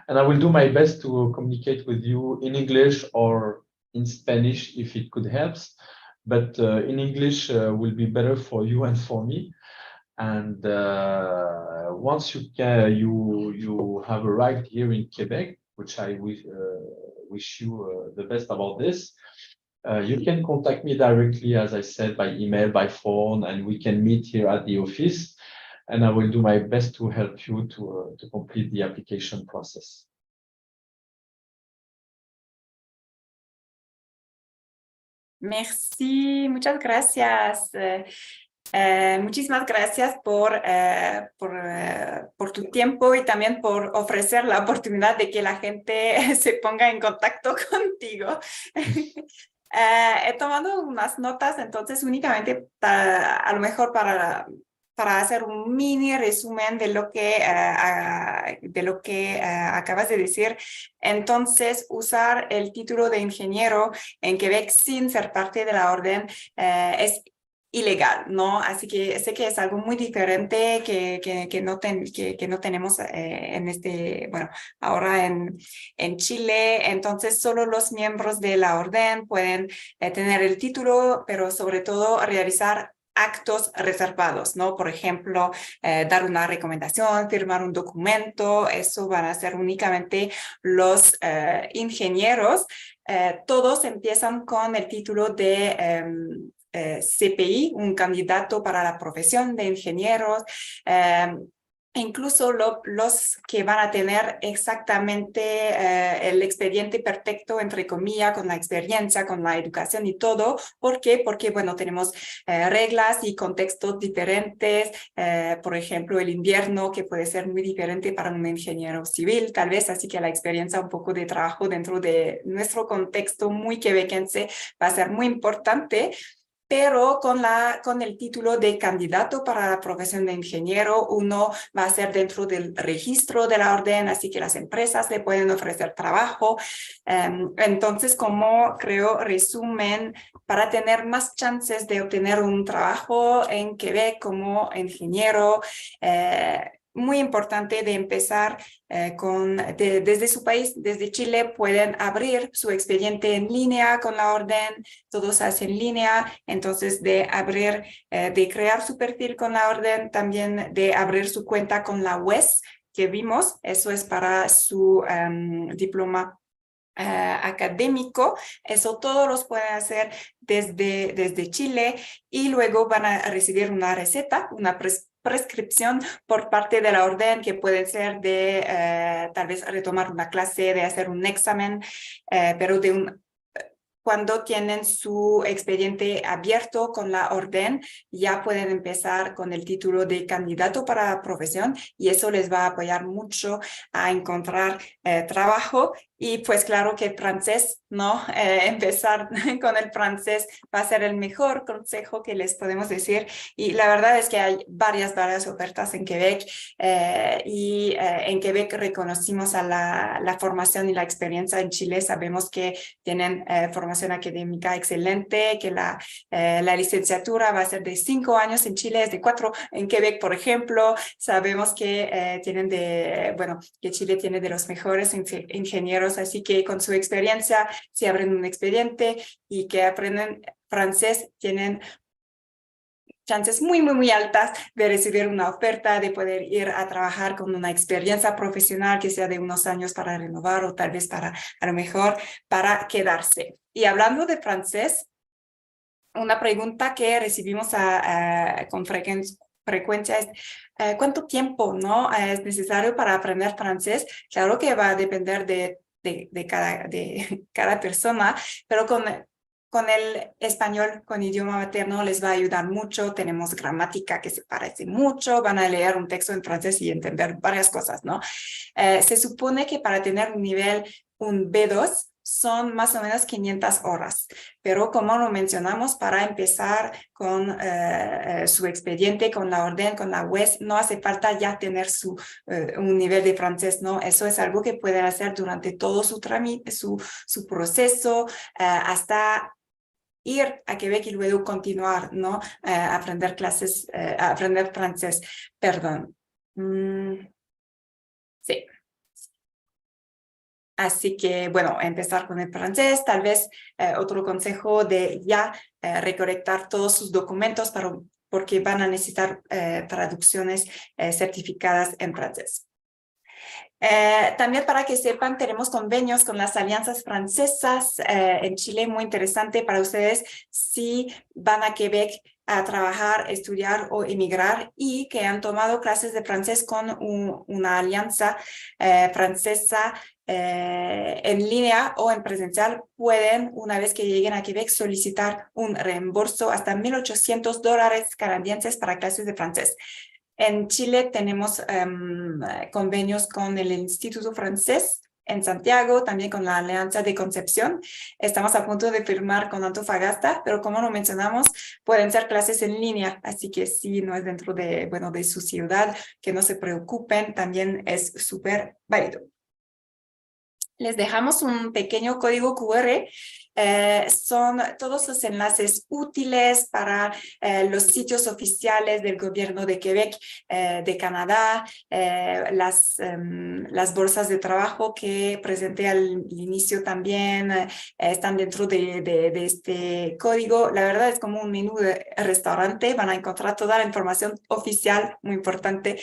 And I will do my best to communicate with you in English or in Spanish if it could help. But in English will be better for you and for me. And once you have arrived here in Quebec, which I wish you the best about this, you can contact me directly, as I said, by email, by phone, and we can meet here at the office. And I will do my best to help you to complete the application process. Merci, muchas gracias. Muchísimas gracias por tu tiempo y también por ofrecer la oportunidad de que la gente se ponga en contacto contigo. He tomado unas notas, entonces únicamente a lo mejor para hacer un mini resumen de lo que acabas de decir. Entonces, usar el título de ingeniero en Quebec sin ser parte de la orden es ilegal, ¿no? Así que sé que es algo muy diferente que no tenemos bueno, ahora en Chile. Entonces, solo los miembros de la orden pueden tener el título, pero sobre todo realizar actos reservados, ¿no? Por ejemplo, dar una recomendación, firmar un documento, eso van a ser únicamente los ingenieros. Todos empiezan con el título de CPI, un candidato para la profesión de ingenieros. Incluso los que van a tener exactamente el expediente perfecto, entre comillas, con la experiencia, con la educación y todo. ¿Por qué? Porque, bueno, tenemos reglas y contextos diferentes. Por ejemplo, el invierno, que puede ser muy diferente para un ingeniero civil, tal vez. Así que la experiencia un poco de trabajo dentro de nuestro contexto muy quebequense va a ser muy importante. Pero con el título de candidato para la profesión de ingeniero, uno va a ser dentro del registro de la orden, así que las empresas le pueden ofrecer trabajo. Entonces, como creo, resumen, para tener más chances de obtener un trabajo en Quebec como ingeniero, muy importante de empezar desde su país, desde Chile, pueden abrir su expediente en línea con la orden, todo se hace en línea, entonces de crear su perfil con la orden, también de abrir su cuenta con la UES que vimos, eso es para su diploma académico, eso todos los pueden hacer desde Chile y luego van a recibir una receta, una prescripción por parte de la orden que puede ser de tal vez retomar una clase, de hacer un examen, pero cuando tienen su expediente abierto con la orden, ya pueden empezar con el título de candidato para la profesión y eso les va a apoyar mucho a encontrar trabajo. Y pues claro que el francés, ¿no? Empezar con el francés va a ser el mejor consejo que les podemos decir. Y la verdad es que hay varias ofertas en Quebec y en Quebec reconocimos a la formación y la experiencia. En Chile sabemos que tienen formación académica excelente, que la licenciatura va a ser de 5 años, en Chile es de 4. En Quebec, por ejemplo, sabemos que que Chile tiene de los mejores ingenieros, así que con su experiencia, si abren un expediente y que aprenden francés, tienen chances muy, muy, muy altas de recibir una oferta, de poder ir a trabajar con una experiencia profesional que sea de unos años para renovar o tal vez a lo mejor para quedarse. Y hablando de francés, una pregunta que recibimos con frecuencia es ¿cuánto tiempo es necesario para aprender francés? Claro que va a depender de cada persona, pero con el español, con idioma materno, les va a ayudar mucho. Tenemos gramática que se parece mucho, van a leer un texto en francés y entender varias cosas, ¿no? Se supone que para tener un B2, son más o menos 500 horas, pero como lo mencionamos, para empezar con su expediente, con la orden, con la UES, no hace falta ya tener un nivel de francés, ¿no? Eso es algo que pueden hacer durante todo su trámite, su proceso, hasta ir a Quebec y luego continuar, ¿no? Aprender francés, perdón. Sí. Así que, bueno, empezar con el francés, tal vez otro consejo de ya recolectar todos sus documentos porque van a necesitar traducciones certificadas en francés. También para que sepan, tenemos convenios con las alianzas francesas en Chile, muy interesante para ustedes si van a Quebec a trabajar, estudiar o emigrar y que han tomado clases de francés con una alianza francesa en línea o en presencial, pueden, una vez que lleguen a Quebec, solicitar un reembolso hasta $1,800 canadienses para clases de francés. En Chile tenemos convenios con el Instituto Francés en Santiago, también con la Alianza de Concepción. Estamos a punto de firmar con Antofagasta, pero como lo mencionamos, pueden ser clases en línea, así que si no es dentro de su ciudad, que no se preocupen, también es súper válido. Les dejamos un pequeño código QR. Son todos los enlaces útiles para los sitios oficiales del gobierno de Quebec, de Canadá, las bolsas de trabajo que presenté al inicio también están dentro de este código. La verdad es como un menú de restaurante. Van a encontrar toda la información oficial, muy importante,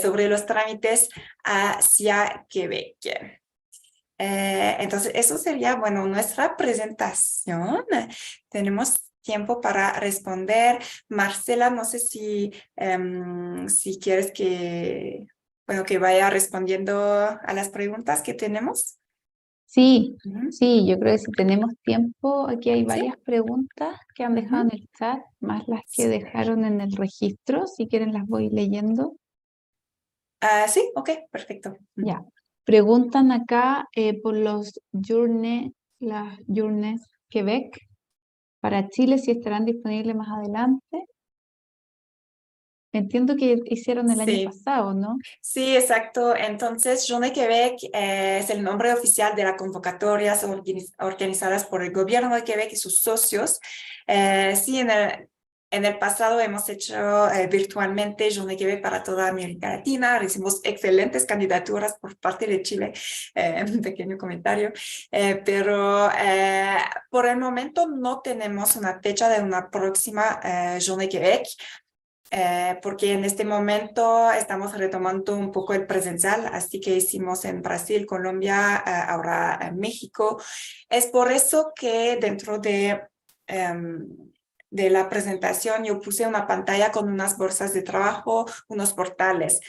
sobre los trámites hacia Quebec. Entonces, eso sería, bueno, nuestra presentación. Tenemos tiempo para responder. Marcela, no sé si quieres que vaya respondiendo a las preguntas que tenemos. Sí, Ujú. sí, yo creo que si tenemos tiempo, aquí hay Sí. varias preguntas que han dejado Ujú. en el chat, más las que Sí. dejaron en el registro. Si quieren las voy leyendo. Sí, ok, perfecto. Ya. Preguntan acá por las Journées Quebec para Chile, si estarán disponibles más adelante. Entiendo que hicieron el año Sí. pasado, ¿no? Sí, exacto. Entonces, Journée Québec es el nombre oficial de las convocatorias organizadas por el gobierno de Quebec y sus socios. Sí, en el pasado hemos hecho virtualmente Journée Québec para toda América Latina. Recibimos excelentes candidaturas por parte de Chile. Un pequeño comentario. Pero por el momento no tenemos una fecha de una próxima Journée Québec. Porque en este momento estamos retomando un poco el presencial, así que hicimos en Brasil, Colombia, ahora en México. Es por eso que dentro de la presentación yo puse una pantalla con unas bolsas de trabajo, unos portales,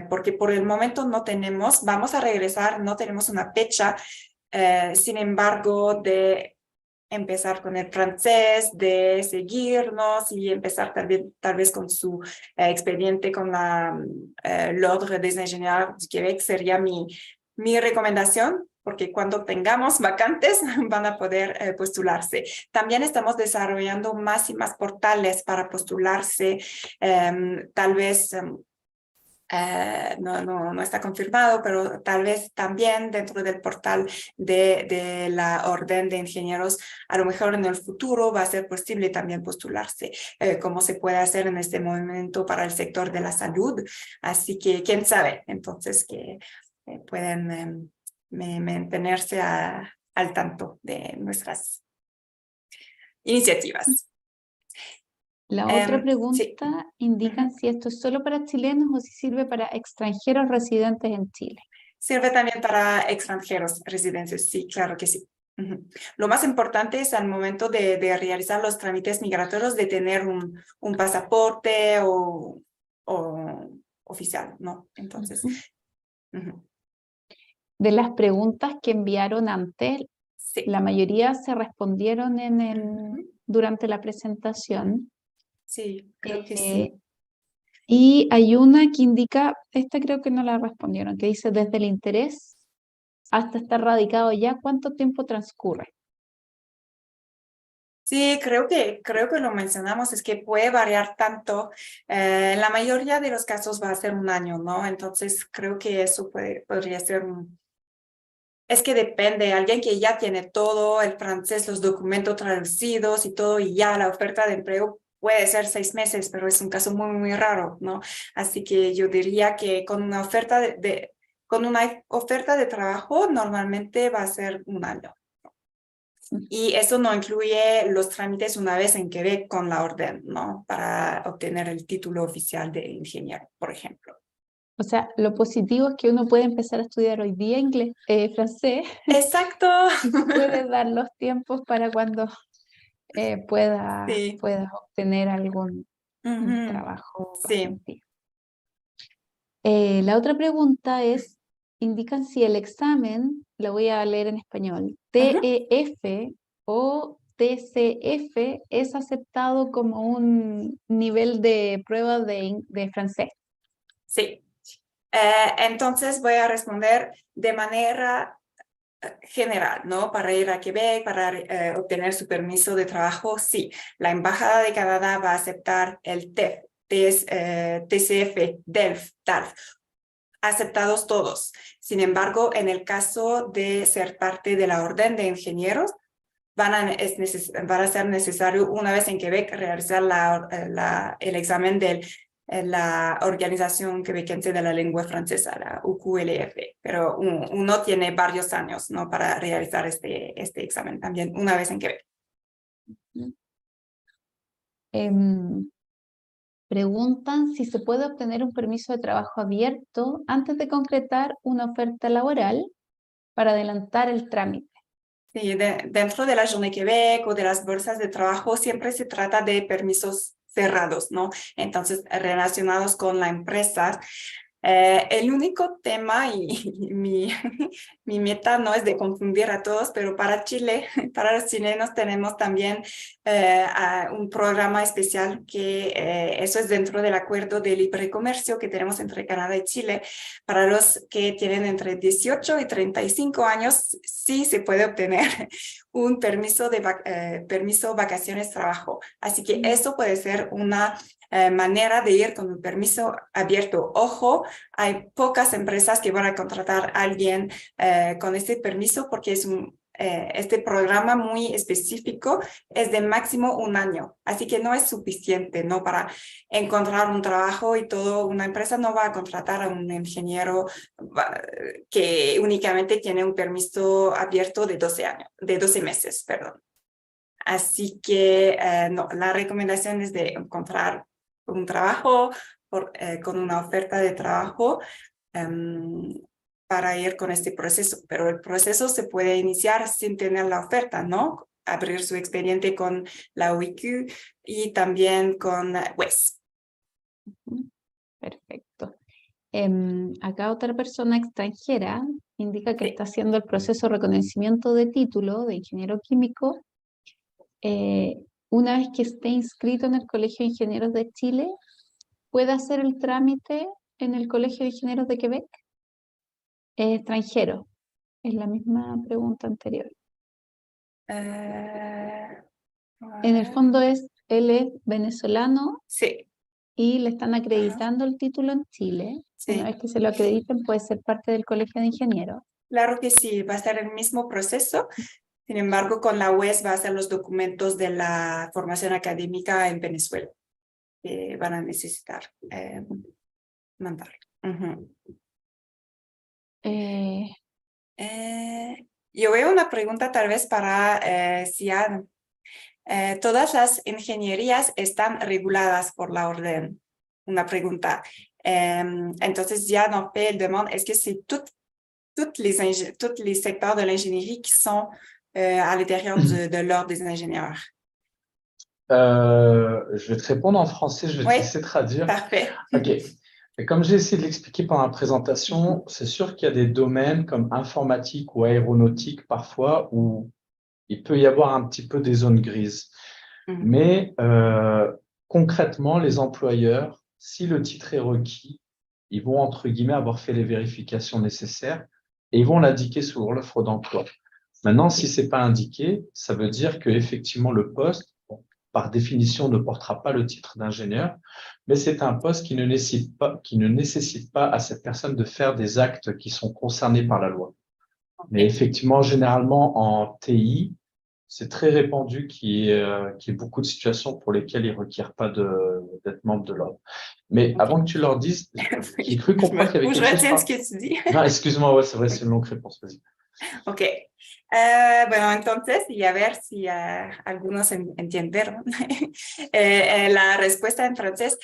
porque por el momento no tenemos, vamos a regresar, no tenemos una fecha, sin embargo, de empezar con el francés, de seguirnos y empezar tal vez con su expediente con l'Ordre des ingénieurs du Québec sería mi recomendación, porque cuando tengamos vacantes van a poder postularse. También estamos desarrollando más y más portales para postularse, tal vez... no está confirmado, pero tal vez también dentro del portal de la Orden de Ingenieros, a lo mejor en el futuro va a ser posible también postularse, como se puede hacer en este momento para el sector de la salud. Así que, quién sabe, entonces que pueden mantenerse al tanto de nuestras iniciativas. La otra Sí. pregunta indican si esto es solo para chilenos o si sirve para extranjeros residentes en Chile. Sirve también para extranjeros residentes, sí, claro que sí. Ujú. Lo más importante es al momento de realizar los trámites migratorios de tener un pasaporte o oficial, ¿no? Entonces, ujú. De las preguntas que enviaron antes, Sí. la mayoría se respondieron Ujú. durante la presentación. Sí, creo que sí. Y hay una que indica, esta creo que no la respondieron, que dice desde el interés hasta estar radicado ya, ¿cuánto tiempo transcurre? Sí, creo que lo mencionamos, es que puede variar tanto. En la mayoría de los casos va a ser un año, ¿no? Entonces, creo que eso podría ser Es que depende, alguien que ya tiene todo, el francés, los documentos traducidos y todo, y ya la oferta de empleo puede ser 6 meses, pero es un caso muy, muy raro, ¿no? Así que yo diría que con una oferta con una oferta de trabajo normalmente va a ser un año. Y eso no incluye los trámites una vez en Quebec con la orden, ¿no? Para obtener el título oficial de ingeniero, por ejemplo. O sea, lo positivo es que uno puede empezar a estudiar hoy día inglés, francés, Exacto. y se puede dar los tiempos para cuando Sí. puedas obtener algún Ujú. trabajo Sí. pasantía. La otra pregunta es, indican si el examen, lo voy a leer en español, Ujú. TEF o TCF es aceptado como un nivel de prueba de francés. Sí. Entonces voy a responder de manera general, ¿no? Para ir a Quebec, para obtener su permiso de trabajo, sí. La Embajada de Canadá va a aceptar el TEF, TCF, DELF, DALF. aceptados todos. Sin embargo, en el caso de ser parte de la orden de ingenieros, van a ser necesario una vez en Quebec realizar el examen de la Organización Quebequense de la Lengua Francesa, la UQLF, pero uno tiene varios años, ¿no? Para realizar este examen también una vez en Quebec. Preguntan si se puede obtener un permiso de trabajo abierto antes de concretar una oferta laboral para adelantar el trámite. Sí, dentro de la Journée Québec o de las bolsas de trabajo siempre se trata de permisos cerrados, ¿no? Entonces, relacionados con la empresa. El único tema y mi meta no es de confundir a todos, pero para Chile, para los chilenos tenemos también un programa especial que eso es dentro del acuerdo de libre comercio que tenemos entre Canadá y Chile. Para los que tienen entre 18 y 35 años, sí se puede obtener un permiso vacaciones trabajo. Así que eso puede ser una manera de ir con un permiso abierto. Ojo, hay pocas empresas que van a contratar a alguien con este permiso porque es este programa muy específico, es de máximo un año. Así que no es suficiente, ¿no? Para encontrar un trabajo y todo. Una empresa no va a contratar a un ingeniero que únicamente tiene un permiso abierto de 12 meses, perdón. Así que no, la recomendación es de encontrar un trabajo con una oferta de trabajo para ir con este proceso. Pero el proceso se puede iniciar sin tener la oferta, ¿no? Abrir su expediente con la UIQ y también con WES. Perfecto. Acá otra persona extranjera indica que está haciendo el proceso de reconocimiento de título de ingeniero químico. Una vez que esté inscrito en el Colegio de Ingenieros de Chile, ¿puede hacer el trámite en el Colegio de Ingenieros de Quebec? Extranjero. Es la misma pregunta anterior. En el fondo él es venezolano Sí. y le están acreditando el título en Chile. Sí. Una vez que se lo acrediten, puede ser parte del Colegio de Ingenieros. Claro que sí, va a ser el mismo proceso. Sin embargo, con la UES va a ser los documentos de la formación académica en Venezuela que van a necesitar mandar. Yo veo una pregunta tal vez para si todas las ingenierías están reguladas por la orden. Una pregunta. Entonces, ya no fait demande, est-ce que c'est tous les secteurs de l'ingénierie qui sont à l'intérieur de l'ordre des ingénieurs? Je vais te répondre en français, je vais te laisser traduire. Parfait. Ok. Et comme j'ai essayé de l'expliquer pendant la présentation, c'est sûr qu'il y a des domaines comme informatique ou aéronautique parfois où il peut y avoir un petit peu des zones grises. Mais concrètement, les employeurs, si le titre est requis, ils vont, entre guillemets, avoir fait les vérifications nécessaires et ils vont l'indiquer sur l'offre d'emploi. Maintenant, si ce n'est pas indiqué, ça veut dire qu'effectivement, le poste, par définition, ne portera pas le titre d'ingénieur, mais c'est un poste qui ne nécessite pas à cette personne de faire des actes qui sont concernés par la loi. Mais effectivement, généralement, en TI, c'est très répandu qu'il y ait beaucoup de situations pour lesquelles ils ne requièrent pas d'être membre de l'ordre. Mais avant que tu leur dises, j'ai cru comprendre qu'il y avait quelque chose... Je retiens ce que tu dis. Non, excuse-moi, ouais, c'est vrai, c'est une longue réponse, vas-y. Ok. Bueno, entonces, y a ver si algunos entendieron la respuesta en francés.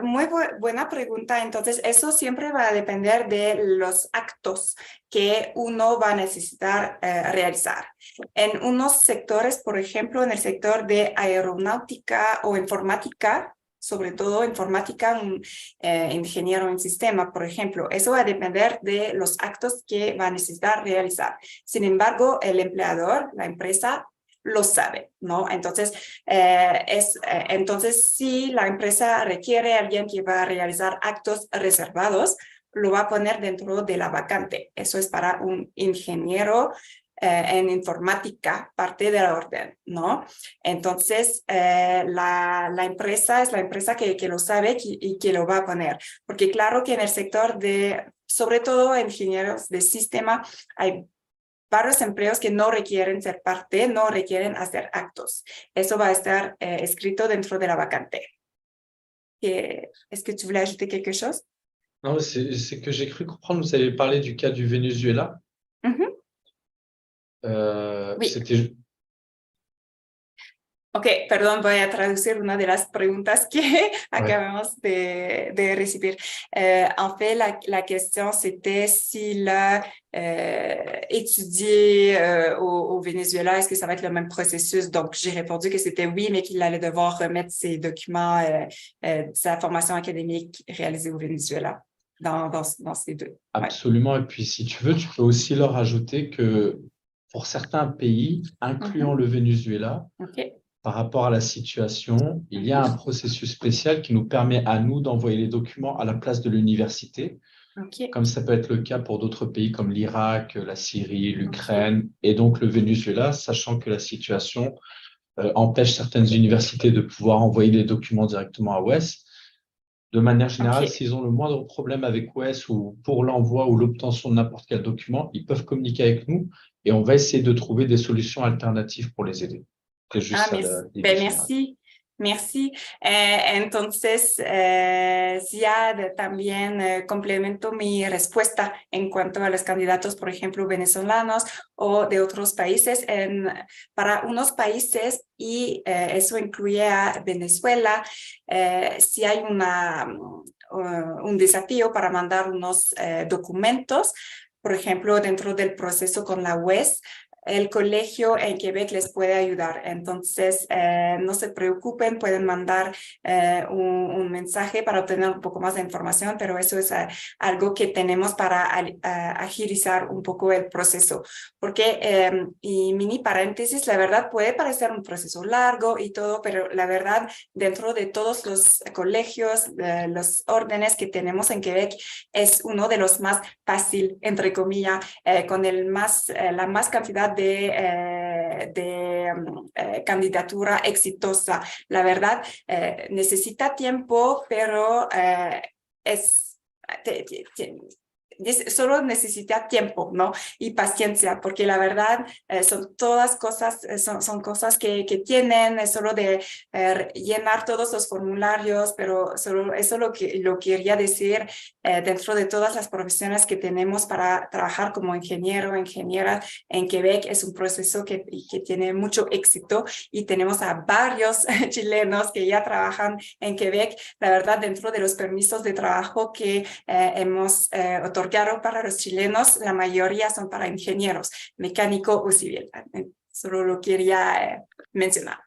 Muy buena pregunta. Entonces, eso siempre va a depender de los actos que uno va a necesitar realizar. En unos sectores, por ejemplo, en el sector de aeronáutica o informática, sobre todo informática, un ingeniero en sistema, por ejemplo. Eso va a depender de los actos que va a necesitar realizar. Sin embargo, el empleador, la empresa, lo sabe, ¿no? Entonces, entonces, si la empresa requiere a alguien que va a realizar actos reservados, lo va a poner dentro de la vacante. Eso es para un ingeniero en informática, parte de la orden, ¿no? Entonces, la empresa es la empresa que lo sabe y que lo va a poner. Porque claro que en el sector sobre todo ingenieros de sistema, hay varios empleos que no requieren ser parte, no requieren hacer actos. Eso va a estar escrito dentro de la vacante. Est-ce que tu voulais ajouter quelque chose? Non, c'est que j'ai cru comprendre, vous avez parlé du cas du Venezuela. Oui. C'était... Ok, perdón, voy a traducir una de las preguntas que acabamos de recibir. En fait, la question, c'était s'il a étudié au Venezuela, est-ce que ça va être le même processus? Donc, j'ai répondu que c'était oui, mais qu'il allait devoir remettre ses documents, sa formation académique réalisée au Venezuela dans ces deux. Absolument. Et puis, si tu veux, tu peux aussi leur ajouter que pour certains pays, incluant le Venezuela, par rapport à la situation, il y a un processus spécial qui nous permet à nous d'envoyer les documents à la place de l'université, comme ça peut être le cas pour d'autres pays comme l'Irak, la Syrie, l'Ukraine, et donc le Venezuela, sachant que la situation empêche certaines universités de pouvoir envoyer les documents directement à WES. De manière générale, s'ils ont le moindre problème avec WES ou pour l'envoi ou l'obtention de n'importe quel document, ils peuvent communiquer avec nous et on va essayer de trouver des solutions alternatives pour les aider. C'est juste ça merci. Entonces, Ziad, también complemento mi respuesta en cuanto a los candidatos, por ejemplo, venezolanos o de otros países. Para unos países, y eso incluye a Venezuela, si hay un desafío para mandar unos documentos, por ejemplo, dentro del proceso con la WES, el colegio en Québec les puede ayudar. Entonces, no se preocupen, pueden mandar un mensaje para obtener un poco más de información, pero eso es algo que tenemos para agilizar un poco el proceso. Porque, y mini paréntesis, la verdad puede parecer un proceso largo y todo, pero la verdad, dentro de todos los colegios, los órdenes que tenemos en Québec, es uno de los más fácil, entre comillas, con la más cantidad de candidatura exitosa. La verdad, necesita tiempo, pero solo necesita tiempo, ¿no? Y paciencia, porque la verdad son todas cosas, son cosas que tienen, es solo de llenar todos los formularios, pero solo eso lo quería decir dentro de todas las profesiones que tenemos para trabajar como ingeniero, ingeniera en Quebec. Es un proceso que tiene mucho éxito y tenemos a varios chilenos que ya trabajan en Quebec. La verdad, dentro de los permisos de trabajo que hemos otorgado para los chilenos, la mayoría son para ingenieros, mecánico o civil. Solo lo quería mencionar.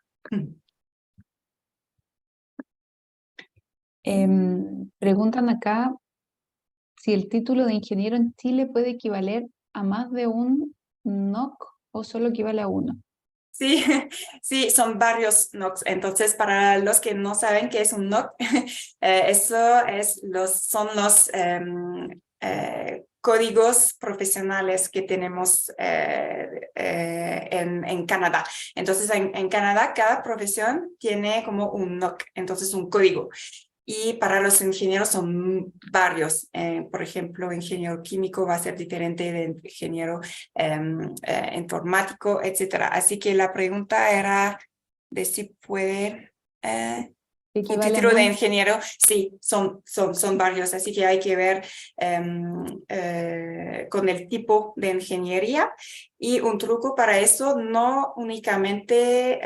Preguntan acá si el título de ingeniero en Chile puede equivaler a más de un NOC o solo equivale a uno. Sí, sí, son varios NOCs. Entonces, para los que no saben qué es un NOC, eso son los códigos profesionales que tenemos en Canadá. Entonces, en Canadá, cada profesión tiene como un NOC, entonces un código. Y para los ingenieros son varios. Por ejemplo, ingeniero químico va a ser diferente de ingeniero informático, etc. Así que la pregunta era de si puede... un título de ingeniero, sí, son varios, así que hay que ver con el tipo de ingeniería. Y un truco para eso, no únicamente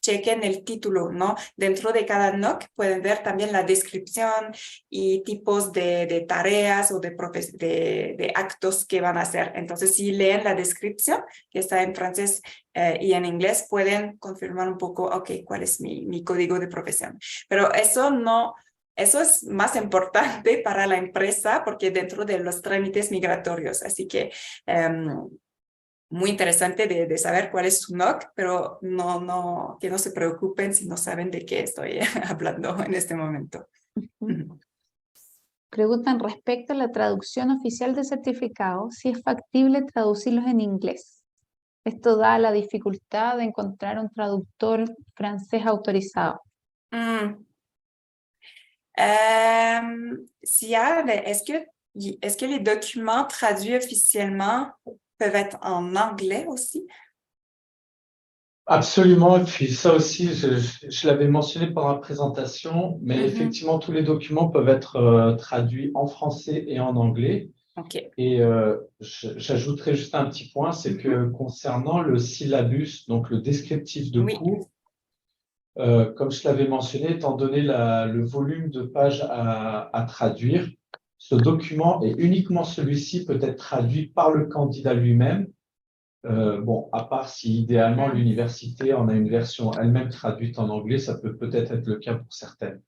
chequen el título, ¿no? Dentro de cada NOC pueden ver también la descripción y tipos de tareas o de actos que van a hacer. Entonces, si leen la descripción, que está en francés y en inglés, pueden confirmar un poco, ok, cuál es mi código de profesión. Pero eso es más importante para la empresa porque dentro de los trámites migratorios. Así que muy interesante de saber cuál es su NOC, pero que no se preocupen si no saben de qué estoy hablando en este momento. Preguntan respecto a la traducción oficial de certificados, si es factible traducirlos en inglés. Esto da la dificultad de encontrar un traductor francés autorizado. Siad, est-ce que les documents traduits officiellement peuvent être en anglais aussi? Absolument, et puis ça aussi, je l'avais mentionné pendant la présentation, mais effectivement, tous les documents peuvent être traduits en français et en anglais. Ok. Et j'ajouterais juste un petit point, c'est que concernant le syllabus, donc le descriptif de cours, comme je l'avais mentionné, étant donné le volume de pages à traduire, ce document et uniquement celui-ci peut être traduit par le candidat lui-même. Bon, à part si idéalement l'université en a une version elle-même traduite en anglais, ça peut peut-être être le cas pour certaines.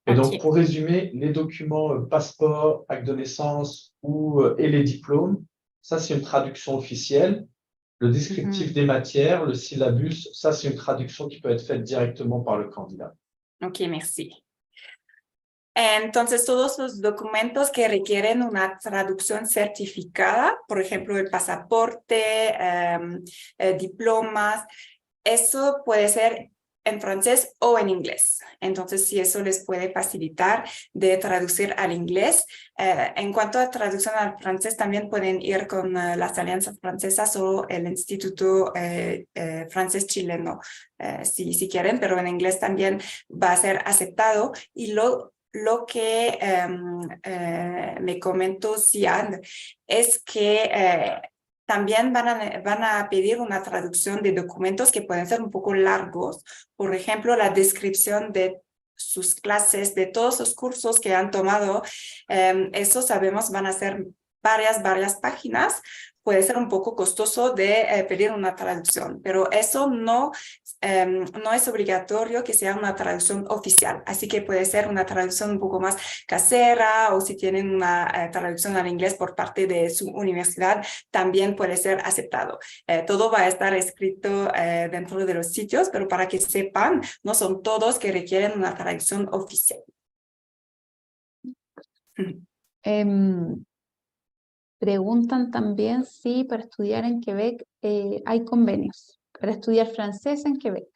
Et donc, pour résumer, les documents passeport, acte de naissance et les diplômes, ça c'est une traduction officielle. Le descriptif des matières, le syllabus, ça c'est une traduction qui peut être faite directement par le candidat. Ok, merci. Entonces, todos los documentos que requieren una traducción certificada, por ejemplo, el pasaporte, diplomas, eso puede ser en francés o en inglés. Entonces, si eso les puede facilitar de traducir al inglés. En cuanto a traducción al francés, también pueden ir con las alianzas francesas o el Instituto Francés Chileno, si quieren, pero en inglés también va a ser aceptado. Y lo que me comentó Sian es que también van a pedir una traducción de documentos que pueden ser un poco largos. Por ejemplo, la descripción de sus clases, de todos los cursos que han tomado. Eso sabemos van a ser varias páginas. Puede ser un poco costoso de pedir una traducción, pero eso no es obligatorio que sea una traducción oficial. Así que puede ser una traducción un poco más casera, o si tienen una traducción al inglés por parte de su universidad, también puede ser aceptado. Todo va a estar escrito dentro de los sitios, pero para que sepan, no son todos que requieren una traducción oficial. Preguntan también si para estudiar en Quebec hay convenios, para estudiar francés en Quebec.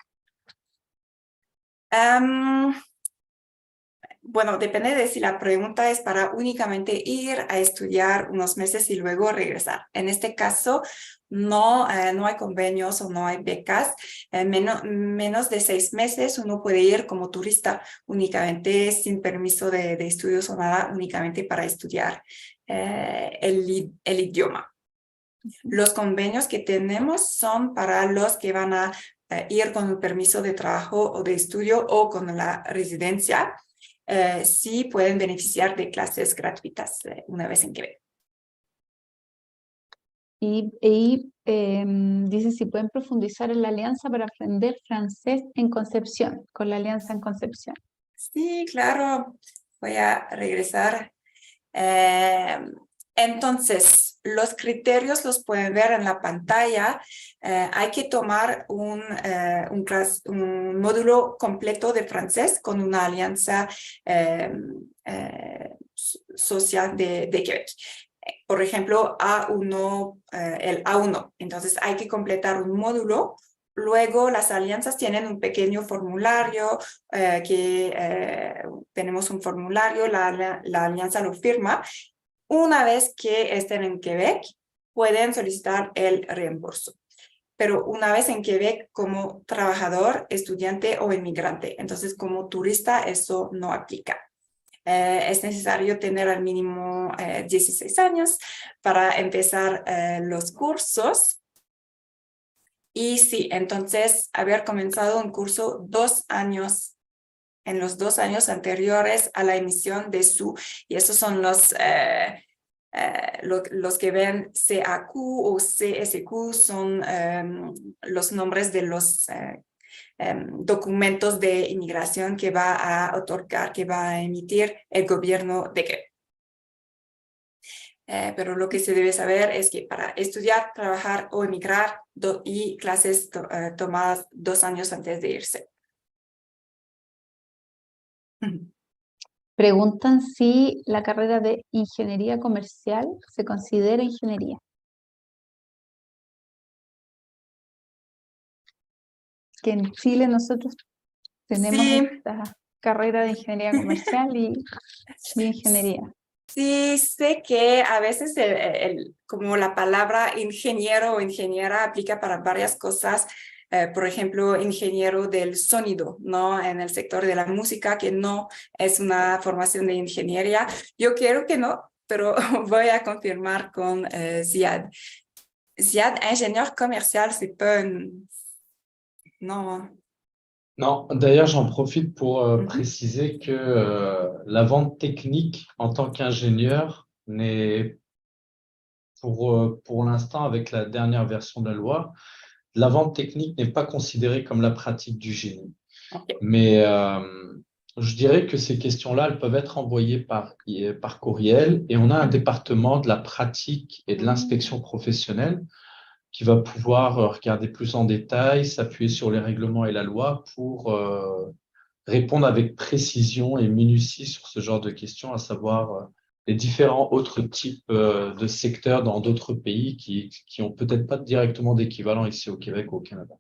Bueno, depende de si la pregunta es para únicamente ir a estudiar unos meses y luego regresar. En este caso, no hay convenios o no hay becas. Menos de 6 meses uno puede ir como turista únicamente sin permiso de estudios o nada, únicamente para estudiar el idioma. Los convenios que tenemos son para los que van a ir con un permiso de trabajo o de estudio o con la residencia. Sí pueden beneficiar de clases gratuitas una vez en Quebec. Y dice si pueden profundizar en la alianza para aprender francés en Concepción, con la alianza en Concepción. Sí, claro. Voy a regresar. Entonces, los criterios los pueden ver en la pantalla. Hay que tomar un módulo completo de francés con una alianza social de Quebec. Por ejemplo, el A1. Entonces, hay que completar un módulo. Luego, las alianzas tienen un pequeño formulario tenemos un formulario, la alianza lo firma. Una vez que estén en Quebec, pueden solicitar el reembolso. Pero una vez en Quebec como trabajador, estudiante o inmigrante. Entonces, como turista, eso no aplica. Es necesario tener al mínimo 16 años para empezar los cursos. Y sí, entonces, haber comenzado un curso 2 años, en los 2 años anteriores a la emisión de y esos son los que ven CAQ o CSQ, son los nombres de los documentos de inmigración que va a otorgar, que va a emitir el gobierno de Quebec. Pero lo que se debe saber es que para estudiar, trabajar o emigrar y clases tomadas 2 años antes de irse. Preguntan si la carrera de ingeniería comercial se considera ingeniería. Que en Chile nosotros tenemos Sí, esta carrera de ingeniería comercial y ingeniería. sí, sé que a veces como la palabra ingeniero o ingeniera aplica para varias cosas. Por ejemplo, ingeniero del sonido, ¿no? En el sector de la música, que no es una formación de ingeniería. Yo quiero que no, pero voy a confirmar con Ziad. Ziad, ingénieur commercial, c'est pas non. Non, d'ailleurs, j'en profite pour Mhm. préciser que la vente technique en tant qu'ingénieur n'est, pour l'instant, avec la dernière version de la loi, la vente technique n'est pas considérée comme la pratique du génie. Ok. Mais je dirais que ces questions-là, elles peuvent être envoyées par courriel et on a un département de la pratique et de l'inspection professionnelle qui va pouvoir regarder plus en détail, s'appuyer sur les règlements et la loi pour répondre avec précision et minutie sur ce genre de questions, à savoir les différents autres types de secteurs dans d'autres pays qui ont peut-être pas directement d'équivalent ici au Québec ou au Canada.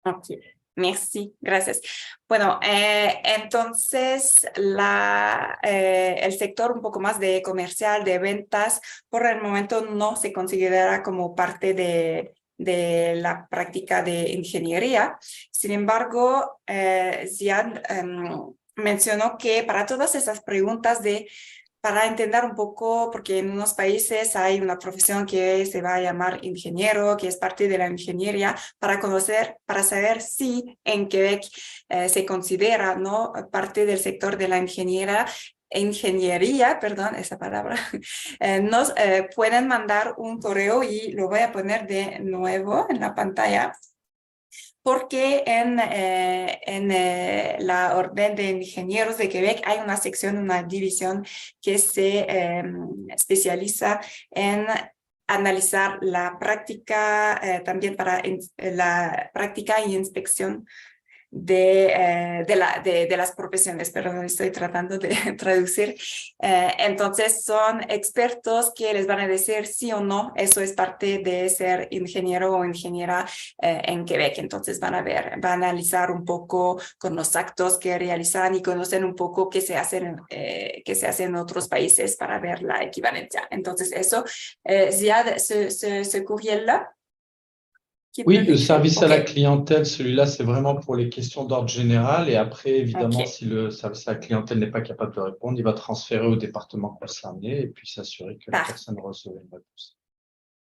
Ok, merci, gracias. Bueno, entonces el sector un poco más de comercial, de ventas, por el momento no se considera como parte de la práctica de ingeniería. Sin embargo, Ziad mencionó que para todas esas preguntas para entender un poco, porque en unos países hay una profesión que se va a llamar ingeniero, que es parte de la ingeniería, para saber si en Quebec se considera, ¿no?, parte del sector de la ingeniería, perdón, esa palabra, nos pueden mandar un correo y lo voy a poner de nuevo en la pantalla. Porque en la Orden de Ingenieros de Quebec hay una sección, una división que se especializa en analizar la práctica, también para la práctica y inspección de las profesiones, pero estoy tratando de traducir. Entonces son expertos que les van a decir sí o no, eso es parte de ser ingeniero o ingeniera en Quebec. Entonces van a analizar un poco con los actos que realizan y conocen un poco qué se hacen en otros países para ver la equivalencia. Entonces eso, Ziad, ce courriel-là. Oui, le service à la Ok. clientèle, celui-là, c'est vraiment pour les questions d'ordre général. Et après, évidemment, Ok. si le service à la clientèle n'est pas capable de répondre, il va transférer au département concerné et puis s'assurer que la Parfait. personne reçoit une réponse.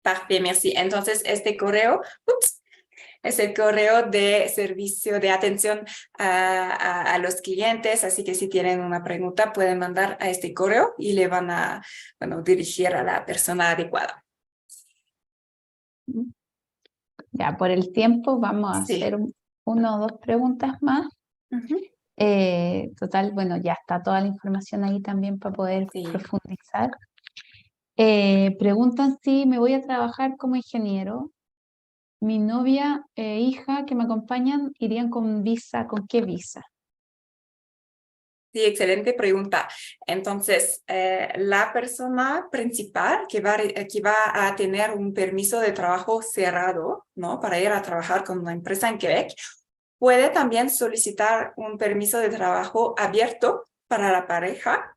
Parfait, merci. Entonces, este correo, es el correo de servicio de atención a los clientes, así que si tienen una pregunta pueden mandar a este correo y le van a, bueno, dirigir a la persona adecuada. Ya, por el tiempo vamos a Sí. hacer una o dos preguntas más. Ujú. Total, bueno, ya está toda la información ahí también para poder Sí. profundizar. Preguntan si me voy a trabajar como ingeniero. Mi novia e hija que me acompañan irían con visa. ¿Con qué visa? Sí, excelente pregunta. Entonces, la persona principal que va a tener un permiso de trabajo cerrado, ¿no?, para ir a trabajar con una empresa en Quebec, puede también solicitar un permiso de trabajo abierto para la pareja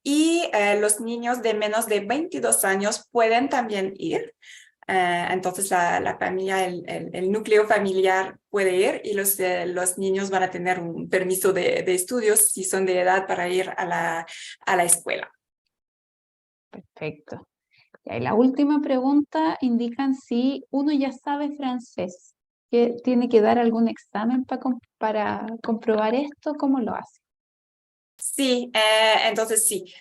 y los niños de menos de 22 años pueden también ir. Entonces la familia, el núcleo familiar puede ir y los niños van a tener un permiso de estudios si son de edad para ir a la escuela. Perfecto. Y la última pregunta indican si uno ya sabe francés, que tiene que dar algún examen para comprobar esto, ¿cómo lo hace? Sí, entonces sí.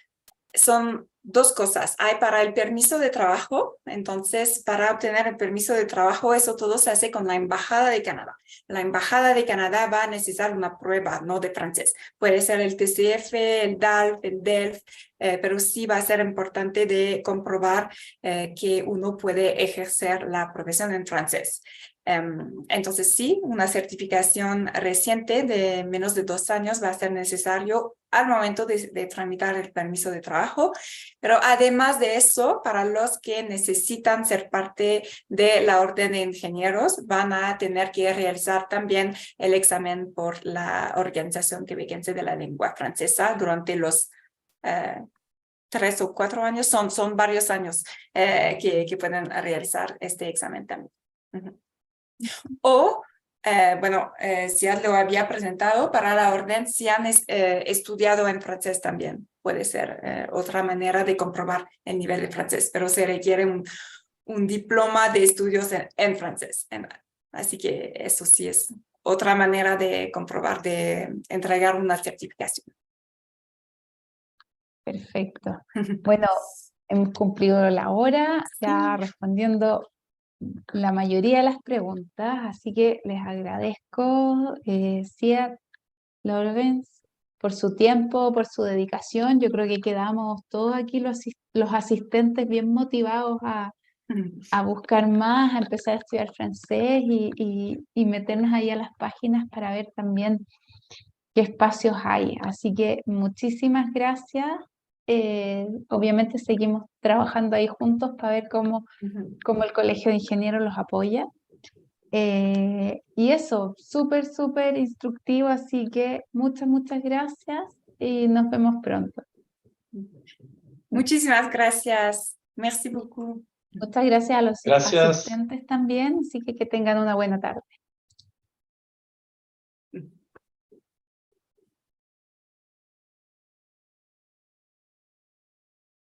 Son dos cosas. Hay para el permiso de trabajo, entonces para obtener el permiso de trabajo, eso todo se hace con la Embajada de Canadá. La Embajada de Canadá va a necesitar una prueba, ¿no?, de francés. Puede ser el TCF, el DALF, el DELF, pero sí va a ser importante de comprobar que uno puede ejercer la profesión en francés. Entonces sí, una certificación reciente de menos de 2 años va a ser necesario al momento de tramitar el permiso de trabajo, pero además de eso, para los que necesitan ser parte de la Orden de Ingenieros, van a tener que realizar también el examen por la Organización Quebequense de la Lengua Francesa durante los 3 o 4 años, son varios años que pueden realizar este examen también. O, si ya lo había presentado para la orden, si han estudiado en francés también. Puede ser otra manera de comprobar el nivel de francés, pero se requiere un diploma de estudios en francés. Así que eso sí es otra manera de comprobar, de entregar una certificación. Perfecto. Bueno, hemos cumplido la hora, ya respondiendo la mayoría de las preguntas, así que les agradezco, Cia, Lawrence, por su tiempo, por su dedicación. Yo creo que quedamos todos aquí los asistentes bien motivados a buscar más, a empezar a estudiar francés y meternos ahí a las páginas para ver también qué espacios hay. Así que muchísimas gracias. Obviamente seguimos trabajando ahí juntos para ver cómo el Colegio de Ingenieros los apoya. Y eso, súper, súper instructivo, así que muchas gracias y nos vemos pronto. Muchísimas gracias. Merci beaucoup. Muchas gracias a los Gracias. asistentes también, así que tengan una buena tarde.